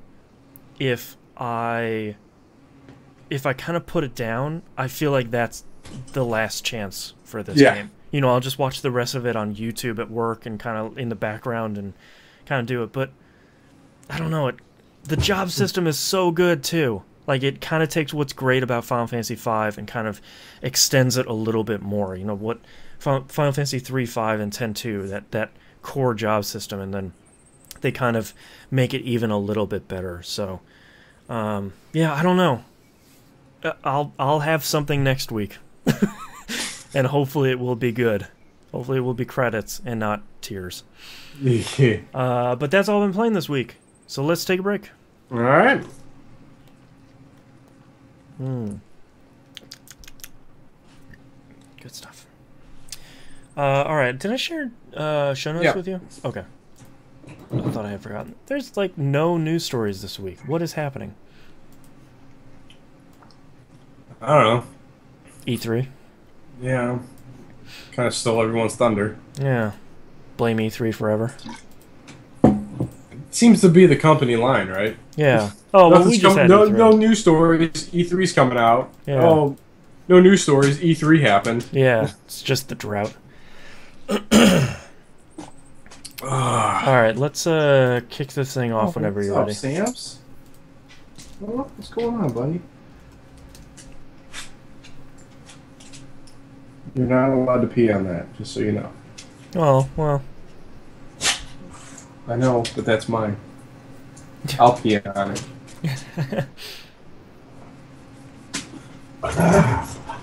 if I kind of put it down, I feel like that's the last chance for this game. You know, I'll just watch the rest of it on YouTube at work and kind of in the background and kind of do it, but I don't know, the job system is so good too. Like, it kind of takes what's great about Final Fantasy V and kind of extends it a little bit more. You know, what Final Fantasy 3, 5, and 10-2, that core job system, and then they kind of make it even a little bit better. So, yeah, I don't know. I'll have something next week, and hopefully it will be good. Hopefully it will be credits and not tears. But that's all I've been playing this week. So let's take a break. All right. Good stuff. All right. Did I share show notes with you? Okay. I thought I had forgotten. There's like no news stories this week. What is happening? I don't know. E3. Yeah. Kind of stole everyone's thunder. Yeah. Blame E3 forever. Seems to be the company line, right? Yeah. Oh, well, we just had E3. No news stories. E3's coming out. Yeah. Oh, no news stories. E3 happened. Yeah. It's just the drought. Alright, let's kick this thing off whenever you're ready. Stamps? What's going on, buddy? You're not allowed to pee on that, just so you know. Oh, well. I know, but that's mine. I'll pee on it.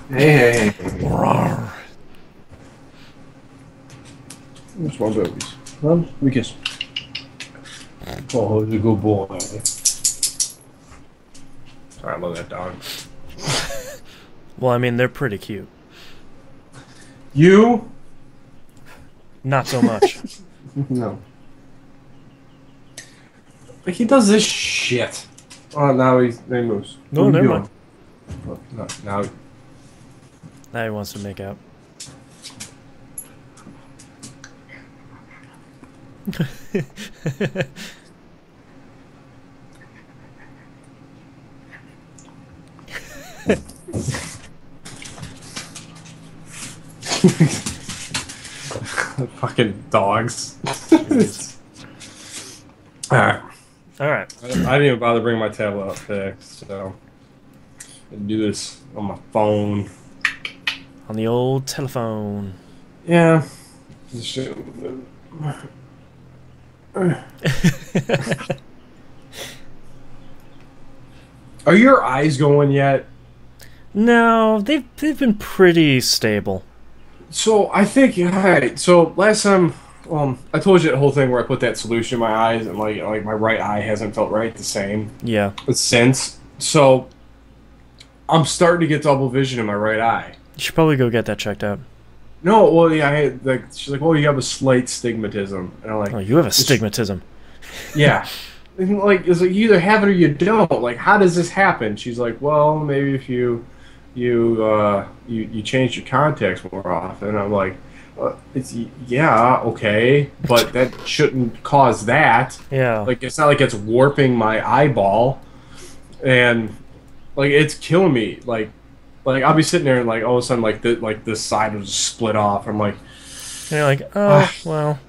Hey. Rawr. There's one babies. Let me kiss. Oh, he's a good boy. Sorry, I love that dog. Well, I mean, they're pretty cute. You? Not so much. No. Like, he does this shit. Oh, now he moves. No, never mind. Oh, no, now. Now he wants to make out. Fucking dogs. Alright. Alright. I didn't even bother bringing my tablet up fixed, so I do this on my phone. On the old telephone. Yeah. Are your eyes going yet? No, they've been pretty stable. So I think, alright, so last time I told you that whole thing where I put that solution in my eyes and like my right eye hasn't felt right the same. Yeah. Since. So I'm starting to get double vision in my right eye. You should probably go get that checked out. No, well, yeah, she's like, "Oh, you have a slight stigmatism," and I'm like, "Oh, you have a stigmatism." Yeah, and like it's like you either have it or you don't. Like, how does this happen? She's like, "Well, maybe if you change your contacts more often." And I'm like, yeah, okay, but that shouldn't cause that. Yeah, like it's not like it's warping my eyeball, and like it's killing me. Like I'll be sitting there and like all of a sudden like this side will just split off. I'm like, and you're like, oh well.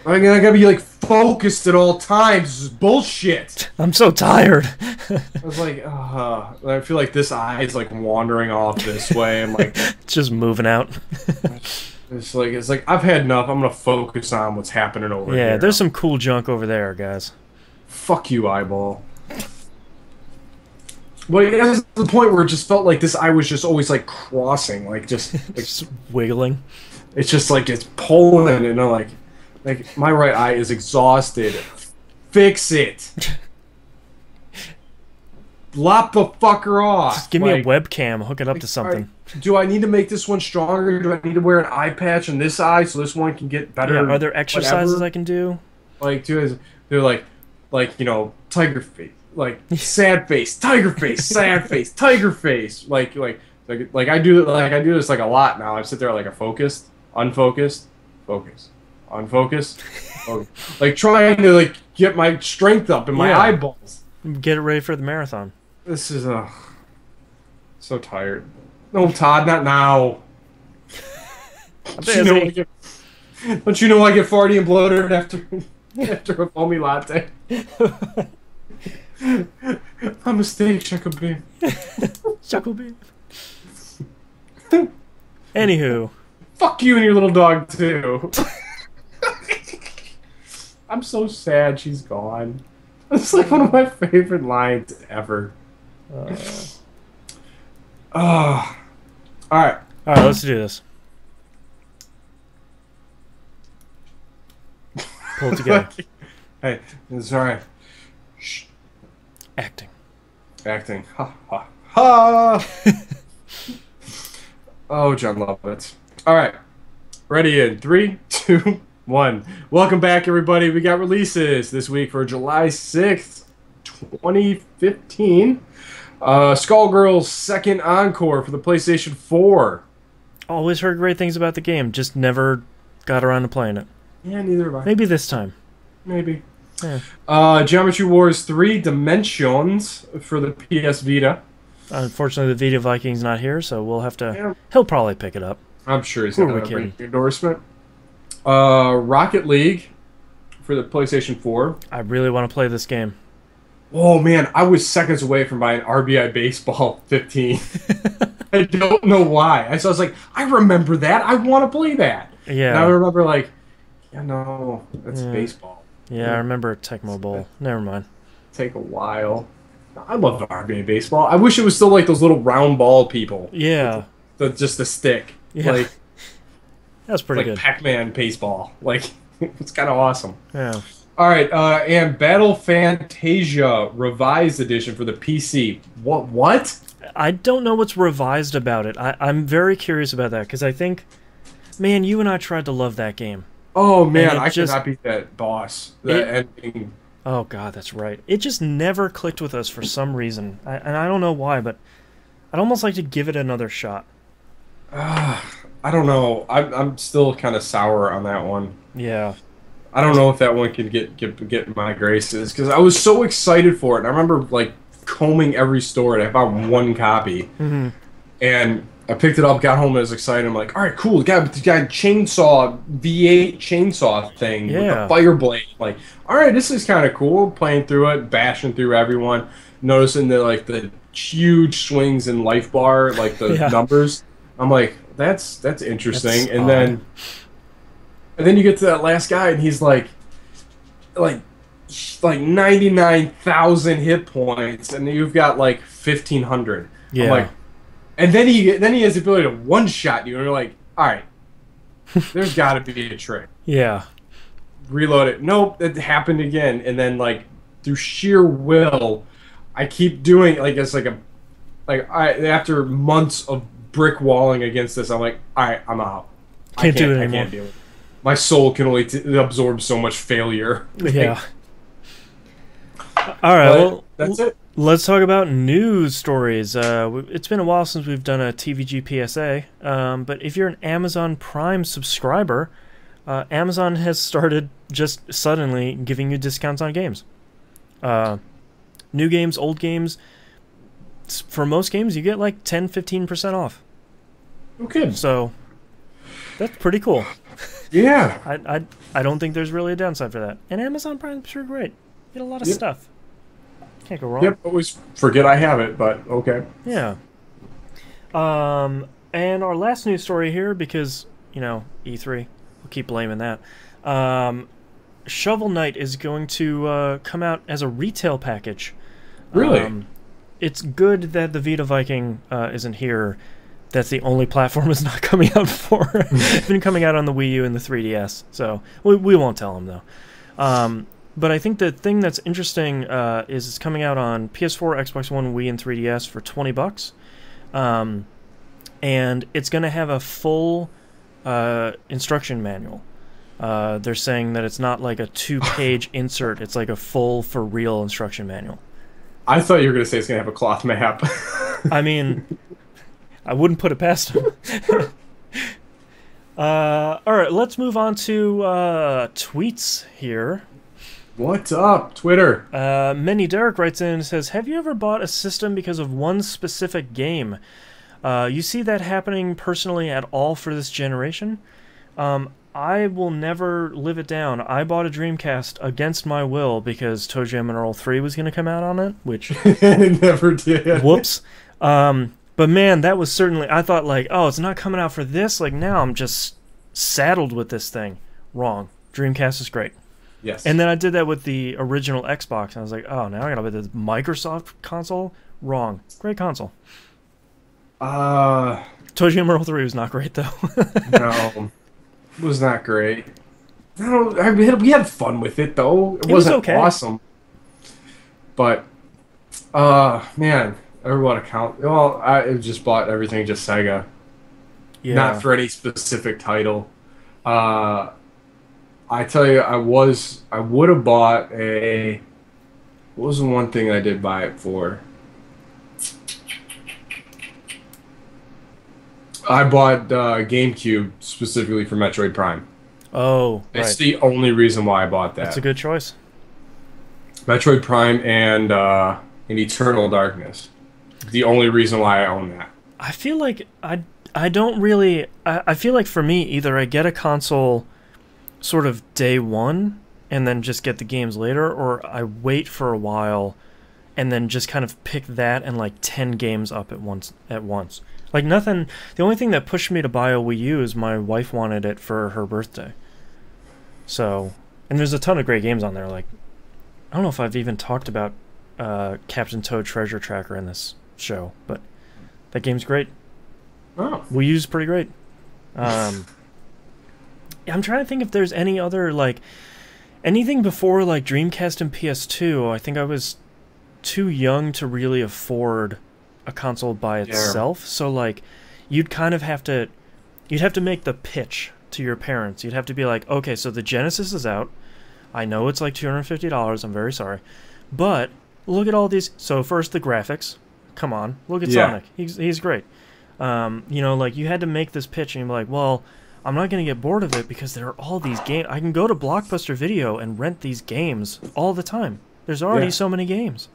I gotta be like focused at all times. This is bullshit. I'm so tired. I was like, I feel like this eye is like wandering off this way. I'm like, just moving out. it's like I've had enough. I'm gonna focus on what's happening over here. Yeah, there's some cool junk over there, guys. Fuck you, eyeball. Well, it was the point where it just felt like this eye was just always like crossing, like just wiggling. It's just like it's pulling, and I'm like my right eye is exhausted. Fix it. Lop the fucker off. Just give me a webcam. Hook it up to something. Right, do I need to make this one stronger? Do I need to wear an eye patch on this eye so this one can get better? Yeah, are there exercises I can do? Like, they're like you know, tiger face. Like sad face, tiger face, sad face, tiger face. Like I do this like a lot now. I sit there like a focused, unfocused, focus, unfocused, focus. Like trying to like get my strength up in my eyeballs. Get it ready for the marathon. This is so tired. No, Todd, not now. Don't you know I get farty and bloated after a foamy latte? My mistake, Chucklebeam. Chucklebeam. Anywho. Fuck you and your little dog, too. I'm so sad she's gone. It's like one of my favorite lines ever. Alright. Alright, let's do this. Pull it together. Hey, it's alright. Shh. Acting. Ha ha ha! Oh, John Lovitz. Alright. Ready in 3, 2, 1. Welcome back, everybody. We got releases this week for July 6th, 2015. Skullgirl's second encore for the PlayStation 4. Always heard great things about the game, just never got around to playing it. Yeah, neither have I. Maybe this time. Maybe. Yeah. Geometry Wars 3 Dimensions for the PS Vita. Unfortunately, the Vita Viking's not here, so we'll have to... Yeah. He'll probably pick it up. I'm sure he's going to bring an endorsement. Rocket League for the PlayStation 4. I really want to play this game. Oh, man. I was seconds away from buying RBI Baseball 15. I don't know why. So I was like, I remember that. I want to play that. Yeah. And I remember like, yeah, no, that's baseball. Yeah, I remember Tecmo Bowl. Never mind. Take a while. I love RBI Baseball. I wish it was still like those little round ball people. Yeah. Just the stick. Yeah. Like, that's pretty good. Like Pac-Man baseball. Like, it's kind of awesome. Yeah. All right, and Battle Fantasia Revised Edition for the PC. What? I don't know what's revised about it. I'm very curious about that because I think, man, you and I tried to love that game. Oh man, I cannot beat that boss. That ending. Oh god, that's right. It just never clicked with us for some reason, and I don't know why, but I'd almost like to give it another shot. I don't know. I'm still kind of sour on that one. Yeah. I don't know if that one can get my graces because I was so excited for it. And I remember like combing every store and I found one copy, and I picked it up, got home, and I was excited. I'm like, all right, cool. The guy chainsaw V8 chainsaw thing with the fire blade. Like, all right, this is kind of cool. Playing through it, bashing through everyone, noticing the huge swings in life bar, like the numbers. I'm like, that's interesting. And then you get to that last guy, and he's like 99,000 hit points, and you've got like 1,500. Yeah. I'm like, and then he has the ability to one-shot you, and you're like, all right, there's got to be a trick. Yeah. Reload it. Nope, it happened again, and then like through sheer will, I keep doing after months of brick walling against this, I'm like, all right, I'm out. Can't do it anymore. I can't do it. My soul can only absorb so much failure. Yeah. All right, well, that's it. Let's talk about news stories. It's been a while since we've done a TVGP PSA, but if you're an Amazon Prime subscriber, Amazon has started just suddenly giving you discounts on games. New games, old games. For most games, you get like 10-15% off. Okay. So that's pretty cool. Yeah. I don't think there's really a downside for that. And Amazon Prime's sure great. You get a lot of stuff. Can't go wrong. Yep, always forget I have it, but okay. Yeah. And our last news story here, because, E3, we'll keep blaming that. Shovel Knight is going to come out as a retail package. Really? It's good that the Vita Viking isn't here. That's the only platform it's not coming out for. It's been coming out on the Wii U and the 3DS, so we won't tell them, though. But I think the thing that's interesting is it's coming out on PS4, Xbox One, Wii, and 3DS for $20. And it's going to have a full instruction manual. They're saying that it's not like a 2-page insert. It's like a full, for-real instruction manual. I thought you were going to say it's going to have a cloth map. I mean, I wouldn't put it past them. All right, let's move on to tweets here. What's up, Twitter? Many Derek writes in and says, have you ever bought a system because of one specific game? You see that happening personally at all for this generation? I will never live it down. I bought a Dreamcast against my will because Toe Jam and Earl 3 was going to come out on it, which... It never did. Whoops. But man, that was certainly... I thought like, oh, it's not coming out for this? Like now I'm just saddled with this thing. Wrong. Dreamcast is great. Yes. And then I did that with the original Xbox, and I was like, oh, now I gotta buy this Microsoft console? Wrong. Great console. Toe Jam Earl 3 was not great, though. No. It was not great. No, we had fun with it, though. It wasn't okay. Awesome. But, man, everyone account. Well, I just bought everything just Sega. Yeah. Not for any specific title. I tell you, I would have bought a... What was the one thing I did buy it for? I bought GameCube specifically for Metroid Prime. Oh, It's the only reason why I bought that. That's a good choice. Metroid Prime and Eternal Darkness. The only reason why I own that. I feel like I don't really... I feel like for me, either I get a console sort of day one and then just get the games later, or I wait for a while and then just kind of pick that and like 10 games up at once. Like nothing... The only thing that pushed me to buy a Wii U is my wife wanted it for her birthday. So... And there's a ton of great games on there. Like, I don't know if I've even talked about Captain Toad Treasure Tracker in this show, but that game's great. Oh. Wii U's pretty great. I'm trying to think if there's any other, like... Anything before, like, Dreamcast and PS2, I think I was too young to really afford a console by itself. So like, you'd kind of have to, you'd have to make the pitch to your parents. You'd have to be like, okay, so the Genesis is out. I know it's like $250. I'm very sorry, but look at all these. So first, the graphics. Come on, look at Sonic. He's great. You know, like you had to make this pitch, and you're like, well, I'm not gonna get bored of it because there are all these games. I can go to Blockbuster Video and rent these games all the time. There's already so many games.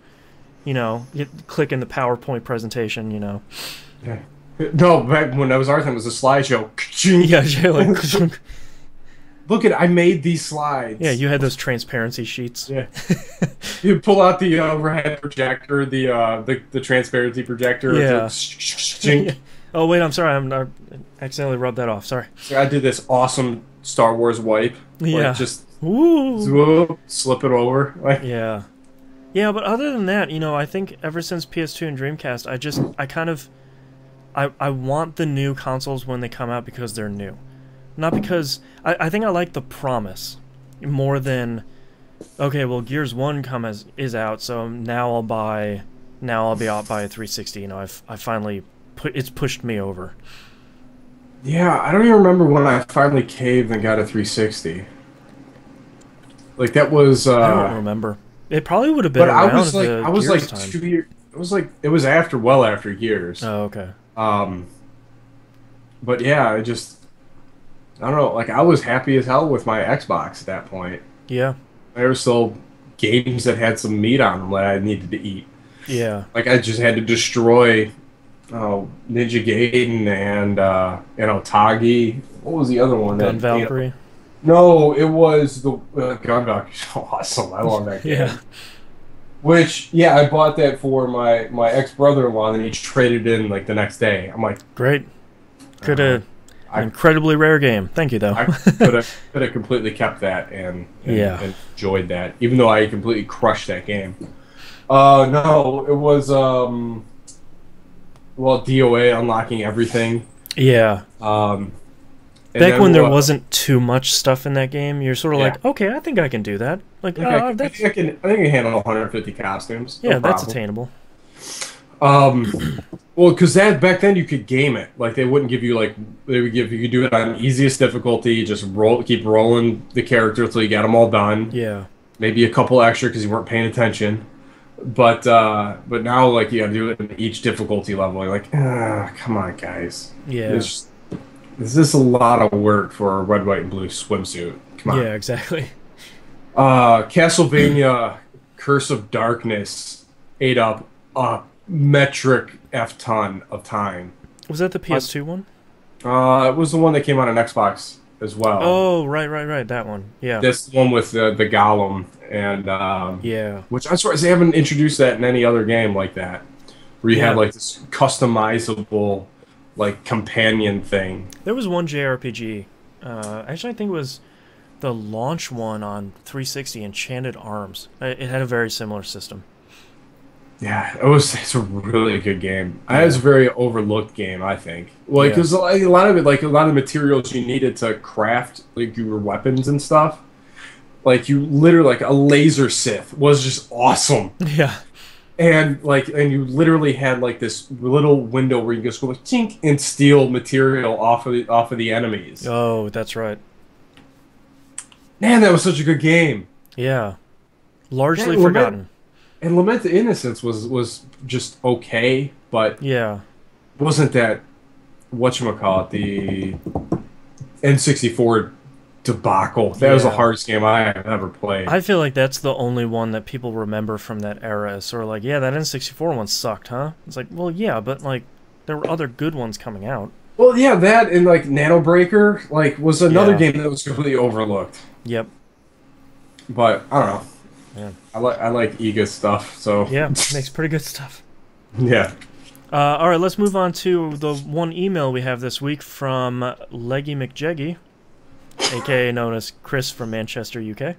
You know, you click in the PowerPoint presentation. You know. Yeah. No, back when that was our time, it was a slideshow. Yeah, like. Look at, I made these slides. Yeah, you had those transparency sheets. Yeah. You pull out the overhead projector, the transparency projector. Yeah. Oh wait, I'm sorry. I accidentally rubbed that off. Sorry. So I did this awesome Star Wars wipe. Yeah. Like just whoop, slip it over. Like. Yeah. Yeah, but other than that, you know, I think ever since PS2 and Dreamcast, I want the new consoles when they come out because they're new. Not because... I think I like the promise more than... Okay, well, Gears 1 is out, so now I'll be out by a 360. You know, I finally... It's pushed me over. Yeah, I don't even remember when I finally caved and got a 360. Like, that was... I don't remember. It probably would have been around I was like time. 2 years... It was well after Gears. Oh, okay. But yeah, I don't know, like I was happy as hell with my Xbox at that point. Yeah. There were still games that had some meat on them that I needed to eat. Yeah. Like I just had to destroy Ninja Gaiden and Otagi. What was the other one? Gun Valkyrie? No, it was the Gun Valkyrie. So awesome. I love that game. Yeah. Which, yeah, I bought that for my ex-brother-in-law, and he traded in like the next day. I'm like, great. Could have an incredibly rare game. Thank you, though. I could have completely kept that and enjoyed that, even though I completely crushed that game. No, it was DOA unlocking everything. Yeah. Back when there wasn't too much stuff in that game, you're sort of like, okay, I think I can do that. Like, I think I can handle 150 costumes. Yeah, that's attainable. Well, because back then you could game it. Like they wouldn't give you you could do it on easiest difficulty. Just keep rolling the character until you got them all done. Yeah. Maybe a couple extra because you weren't paying attention. But now like you have to do it in each difficulty level. You're like, come on, guys. Yeah. This is a lot of work for a red, white, and blue swimsuit. Come on. Yeah, exactly. Castlevania Curse of Darkness ate up a metric F-ton of time. Was that the PS2 one? It was the one that came out on Xbox as well. Oh, right, that one. Yeah. This one with the Golem and yeah. Which I'm surprised they haven't introduced that in any other game like that, where you have like this customizable like companion thing. There was one JRPG. Actually, I think it was the launch one on 360, Enchanted Arms. It had a very similar system. Yeah, it's a really good game. Yeah. It was a very overlooked game, I think. Like, because a lot of the materials you needed to craft like your weapons and stuff, like you literally like a laser Sith was just awesome. Yeah. And you literally had like this little window where you just go like tink and steal material off of the enemies. Oh, that's right. Man, that was such a good game. Yeah. Largely forgotten. And Lament to Innocence was just okay, but wasn't that whatchamacallit, the N64 debacle. That was the hardest game I have ever played. I feel like that's the only one that people remember from that era. It's sort of like, yeah, that N64 one sucked, huh? It's like, well, yeah, but like there were other good ones coming out. Well, yeah, that and like Nano Breaker was another game that was completely overlooked. Yep. But I don't know. Yeah. I like Iga stuff, so yeah, makes pretty good stuff. Yeah. All right, let's move on to the one email we have this week from Leggy McJeggy, aka known as Chris from Manchester, UK.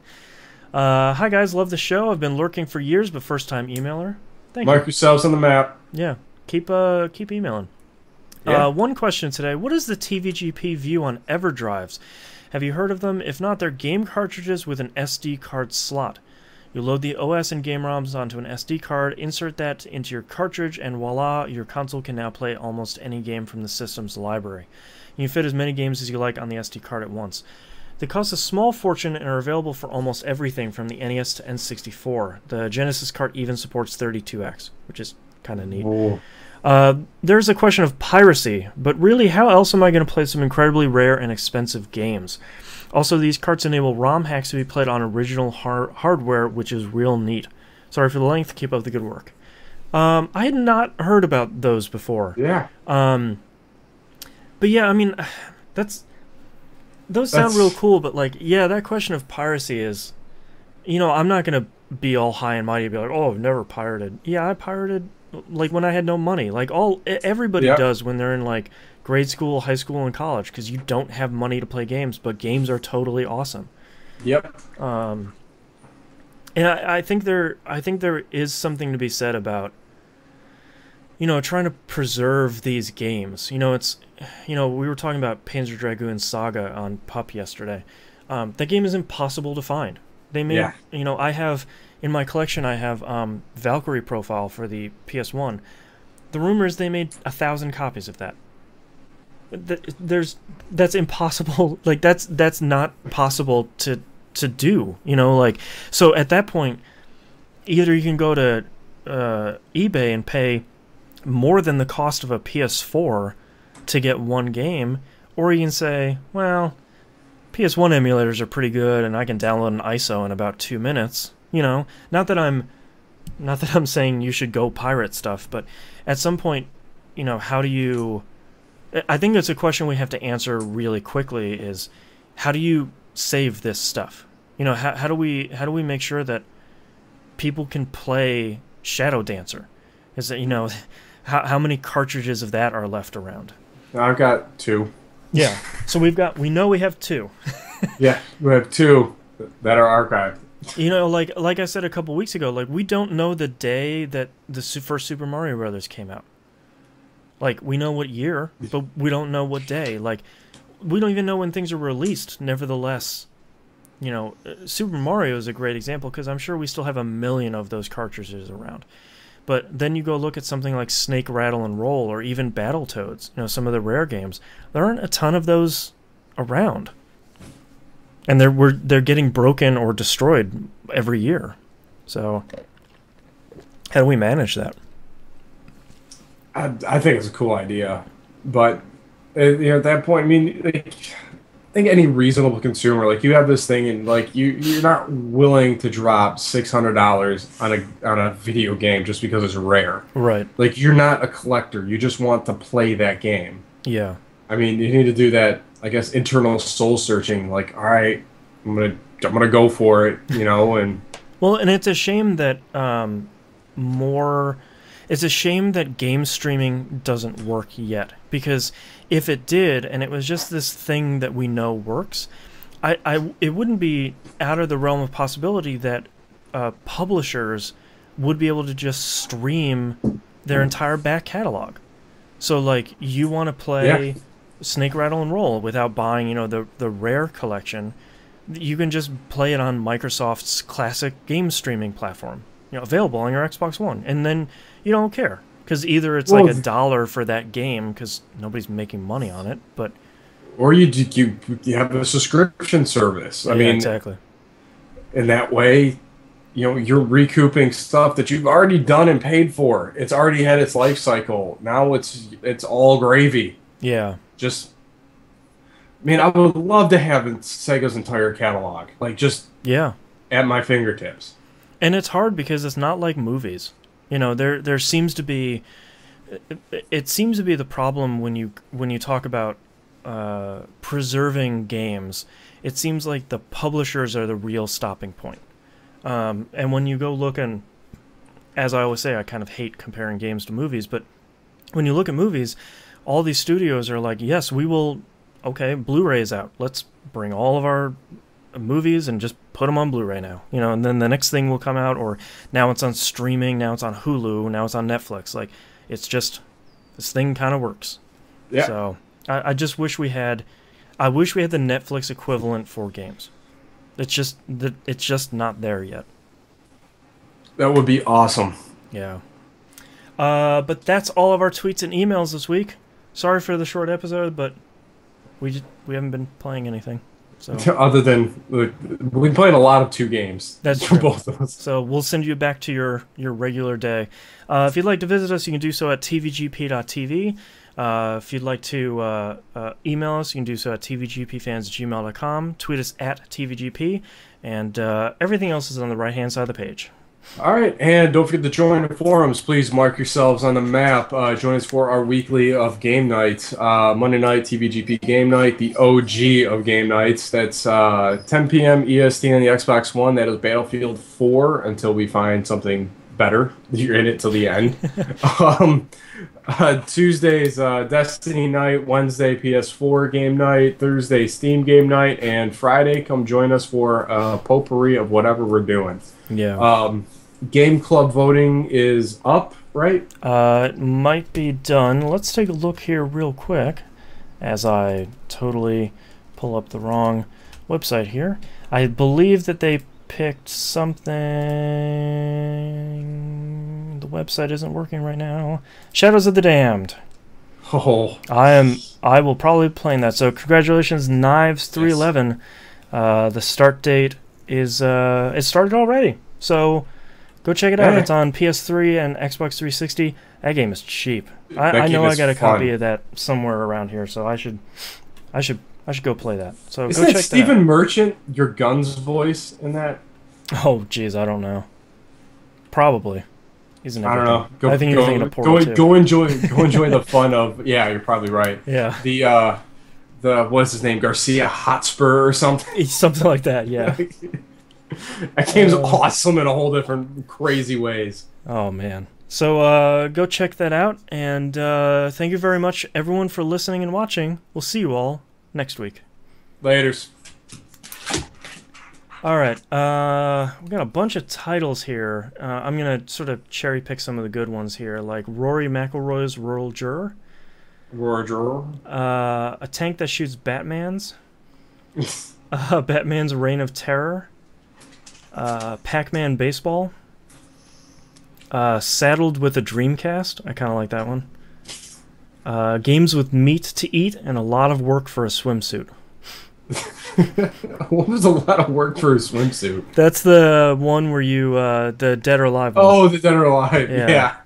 Hi guys, love the show. I've been lurking for years, but first time emailer. Thank you. Mark yourselves on the map. Yeah, keep emailing. Yeah. One question today: what is the TVGP view on EverDrives? Have you heard of them? If not, they're game cartridges with an SD card slot. You load the OS and game ROMs onto an SD card, insert that into your cartridge, and voila, your console can now play almost any game from the system's library. You can fit as many games as you like on the SD card at once. They cost a small fortune and are available for almost everything from the NES to N64. The Genesis cart even supports 32X, which is kind of neat. There's a question of piracy, but really, how else am I going to play some incredibly rare and expensive games? Also, these carts enable ROM hacks to be played on original hardware, which is real neat. Sorry for the length, keep up the good work. I had not heard about those before. Yeah. But yeah, I mean, those sound real cool, but like, yeah, that question of piracy is, you know, I'm not going to be all high and mighty and be like, oh, I've never pirated. Yeah, I pirated like when I had no money. Like everybody does when they're in like grade school, high school, and college, because you don't have money to play games, but games are totally awesome. Yep. And I think there is something to be said about, you know, trying to preserve these games. You know, we were talking about Panzer Dragoon Saga on Pup yesterday. That game is impossible to find. They made, you know, in my collection I have Valkyrie Profile for the PS1. The rumor is they made 1,000 copies of that. That's impossible. Like that's not possible to do. You know, like, so at that point, either you can go to eBay and pay more than the cost of a PS4 to get one game, or you can say, well, PS1 emulators are pretty good and I can download an ISO in about 2 minutes. You know, not that I'm saying you should go pirate stuff, but at some point, you know, how do you, I think it's a question we have to answer really quickly, is how do you save this stuff? You know, how do we make sure that people can play Shadow Dancer? Is that, you know, how many cartridges of that are left around? I've got 2. Yeah. So we know we have 2. Yeah, we have 2 that are archived. You know, like I said a couple weeks ago, like, we don't know the day that the first Super Mario Brothers came out. Like, we know what year, but we don't know what day. Like, we don't even know when things are released. Nevertheless, you know, Super Mario is a great example because I'm sure we still have 1 million of those cartridges around. But then you go look at something like Snake, Rattle, and Roll, or even Battletoads, you know, some of the rare games. There aren't a ton of those around. And they're getting broken or destroyed every year. So how do we manage that? I think it's a cool idea, but you know, at that point, I mean, like, I think any reasonable consumer, like, you have this thing, and like you're not willing to drop $600 on a video game just because it's rare, right? Like, you're not a collector; you just want to play that game. Yeah. I mean, you need to do that, I guess, internal soul searching. Like, all right, I'm gonna go for it, you know, and well, and it's a shame that It's a shame that game streaming doesn't work yet, because if it did, and it was just this thing that we know works, it wouldn't be out of the realm of possibility that publishers would be able to just stream their entire back catalog. So, like, you want to play Snake, Rattle, and Roll without buying, you know, the rare collection, you can just play it on Microsoft's classic game streaming platform, you know, available on your Xbox One, and then you don't care, because either it's like $1 for that game because nobody's making money on it, but or you have a subscription service. I mean, exactly. In that way, you know, you're recouping stuff that you've already done and paid for. It's already had its life cycle. Now it's all gravy. Yeah. Just, I mean, I would love to have Sega's entire catalog, like, just at my fingertips. And it's hard because it's not like movies. You know, there seems to be, it seems to be the problem when you talk about preserving games. It seems like the publishers are the real stopping point. And when you go look, and as I always say, I kind of hate comparing games to movies, but when you look at movies, all these studios are like, yes, we will, okay, Blu-ray's out. Let's bring all of our movies and just put them on Blu-ray now, you know, and then the next thing will come out, or now it's on streaming, now it's on Hulu, now it's on Netflix. Like, it's just, this thing kind of works. Yeah. So I just wish we had, the Netflix equivalent for games. It's just not there yet. That would be awesome. Yeah. But that's all of our tweets and emails this week. Sorry for the short episode, but we haven't been playing anything. So other than we've been playing a lot of 2 games. That's for true. both of us. So we'll send you back to your regular day. If you'd like to visit us, you can do so at tvgp.tv. If you'd like to email us, you can do so at tvgpfans@gmail.com. Tweet us at tvgp, and everything else is on the right-hand side of the page. All right, and don't forget to join the forums. Please mark yourselves on the map. Join us for our weekly of game night. Monday night, TVGP game night, the OG of game nights. That's 10 p.m. EST on the Xbox One. That is Battlefield 4 until we find something better. You're in it till the end. Tuesdays, Destiny night. Wednesday, PS4 game night. Thursday, Steam game night. And Friday, come join us for a potpourri of whatever we're doing. Yeah. Game Club voting is up, right? It might be done. Let's take a look here real quick as I totally pull up the wrong website here. I believe that they picked something. The website isn't working right now. Shadows of the Damned. Oh. I will probably be playing that. So congratulations, Knives 311. The start date is it started already. So go check it out. It's on PS3 and Xbox 360. That game is cheap. I know I got a copy of that somewhere around here, so I should go play that. So Isn't go check that Stephen Merchant, your Guns voice in that? Oh, jeez, I don't know. Probably. He's an I don't know. I think you're thinking of Portal 2. Go enjoy the fun of. Yeah, you're probably right. Yeah. The what's his name? Garcia Hotspur or something. Something like that. Yeah. That game's awesome in a whole different crazy ways. Oh man. So go check that out, and thank you very much, everyone, for listening and watching. We'll see you all next week. Laters. All right. We got a bunch of titles here. I'm gonna sort of cherry pick some of the good ones here, like Rory McIlroy's Rural Juror. A tank that shoots Batmans. Batman's Reign of Terror. Pac-Man Baseball. Saddled with a Dreamcast. I kind of like that one. Games with meat to eat and a lot of work for a swimsuit. What was a lot of work for a swimsuit? That's the one where you, the Dead or Alive one. Oh, the Dead or Alive, yeah.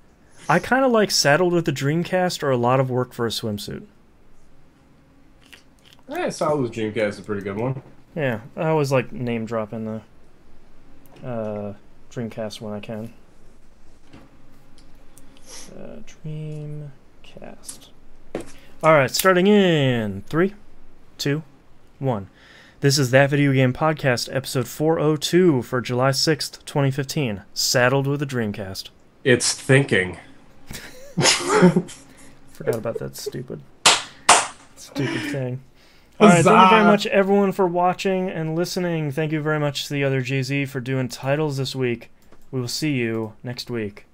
I kind of like Saddled with a Dreamcast or a lot of work for a swimsuit. Saddled with Dreamcast is a pretty good one. Yeah, I always like name dropping the Dreamcast when I can. Dreamcast. Alright, starting in 3, 2, 1. This is That Video Game Podcast, episode 402 for July 6th, 2015. Saddled with a Dreamcast. It's thinking. Forgot about that stupid thing. Alright, thank you very much, everyone, for watching and listening. Thank you very much to the other Jay-Z for doing titles this week. We will see you next week.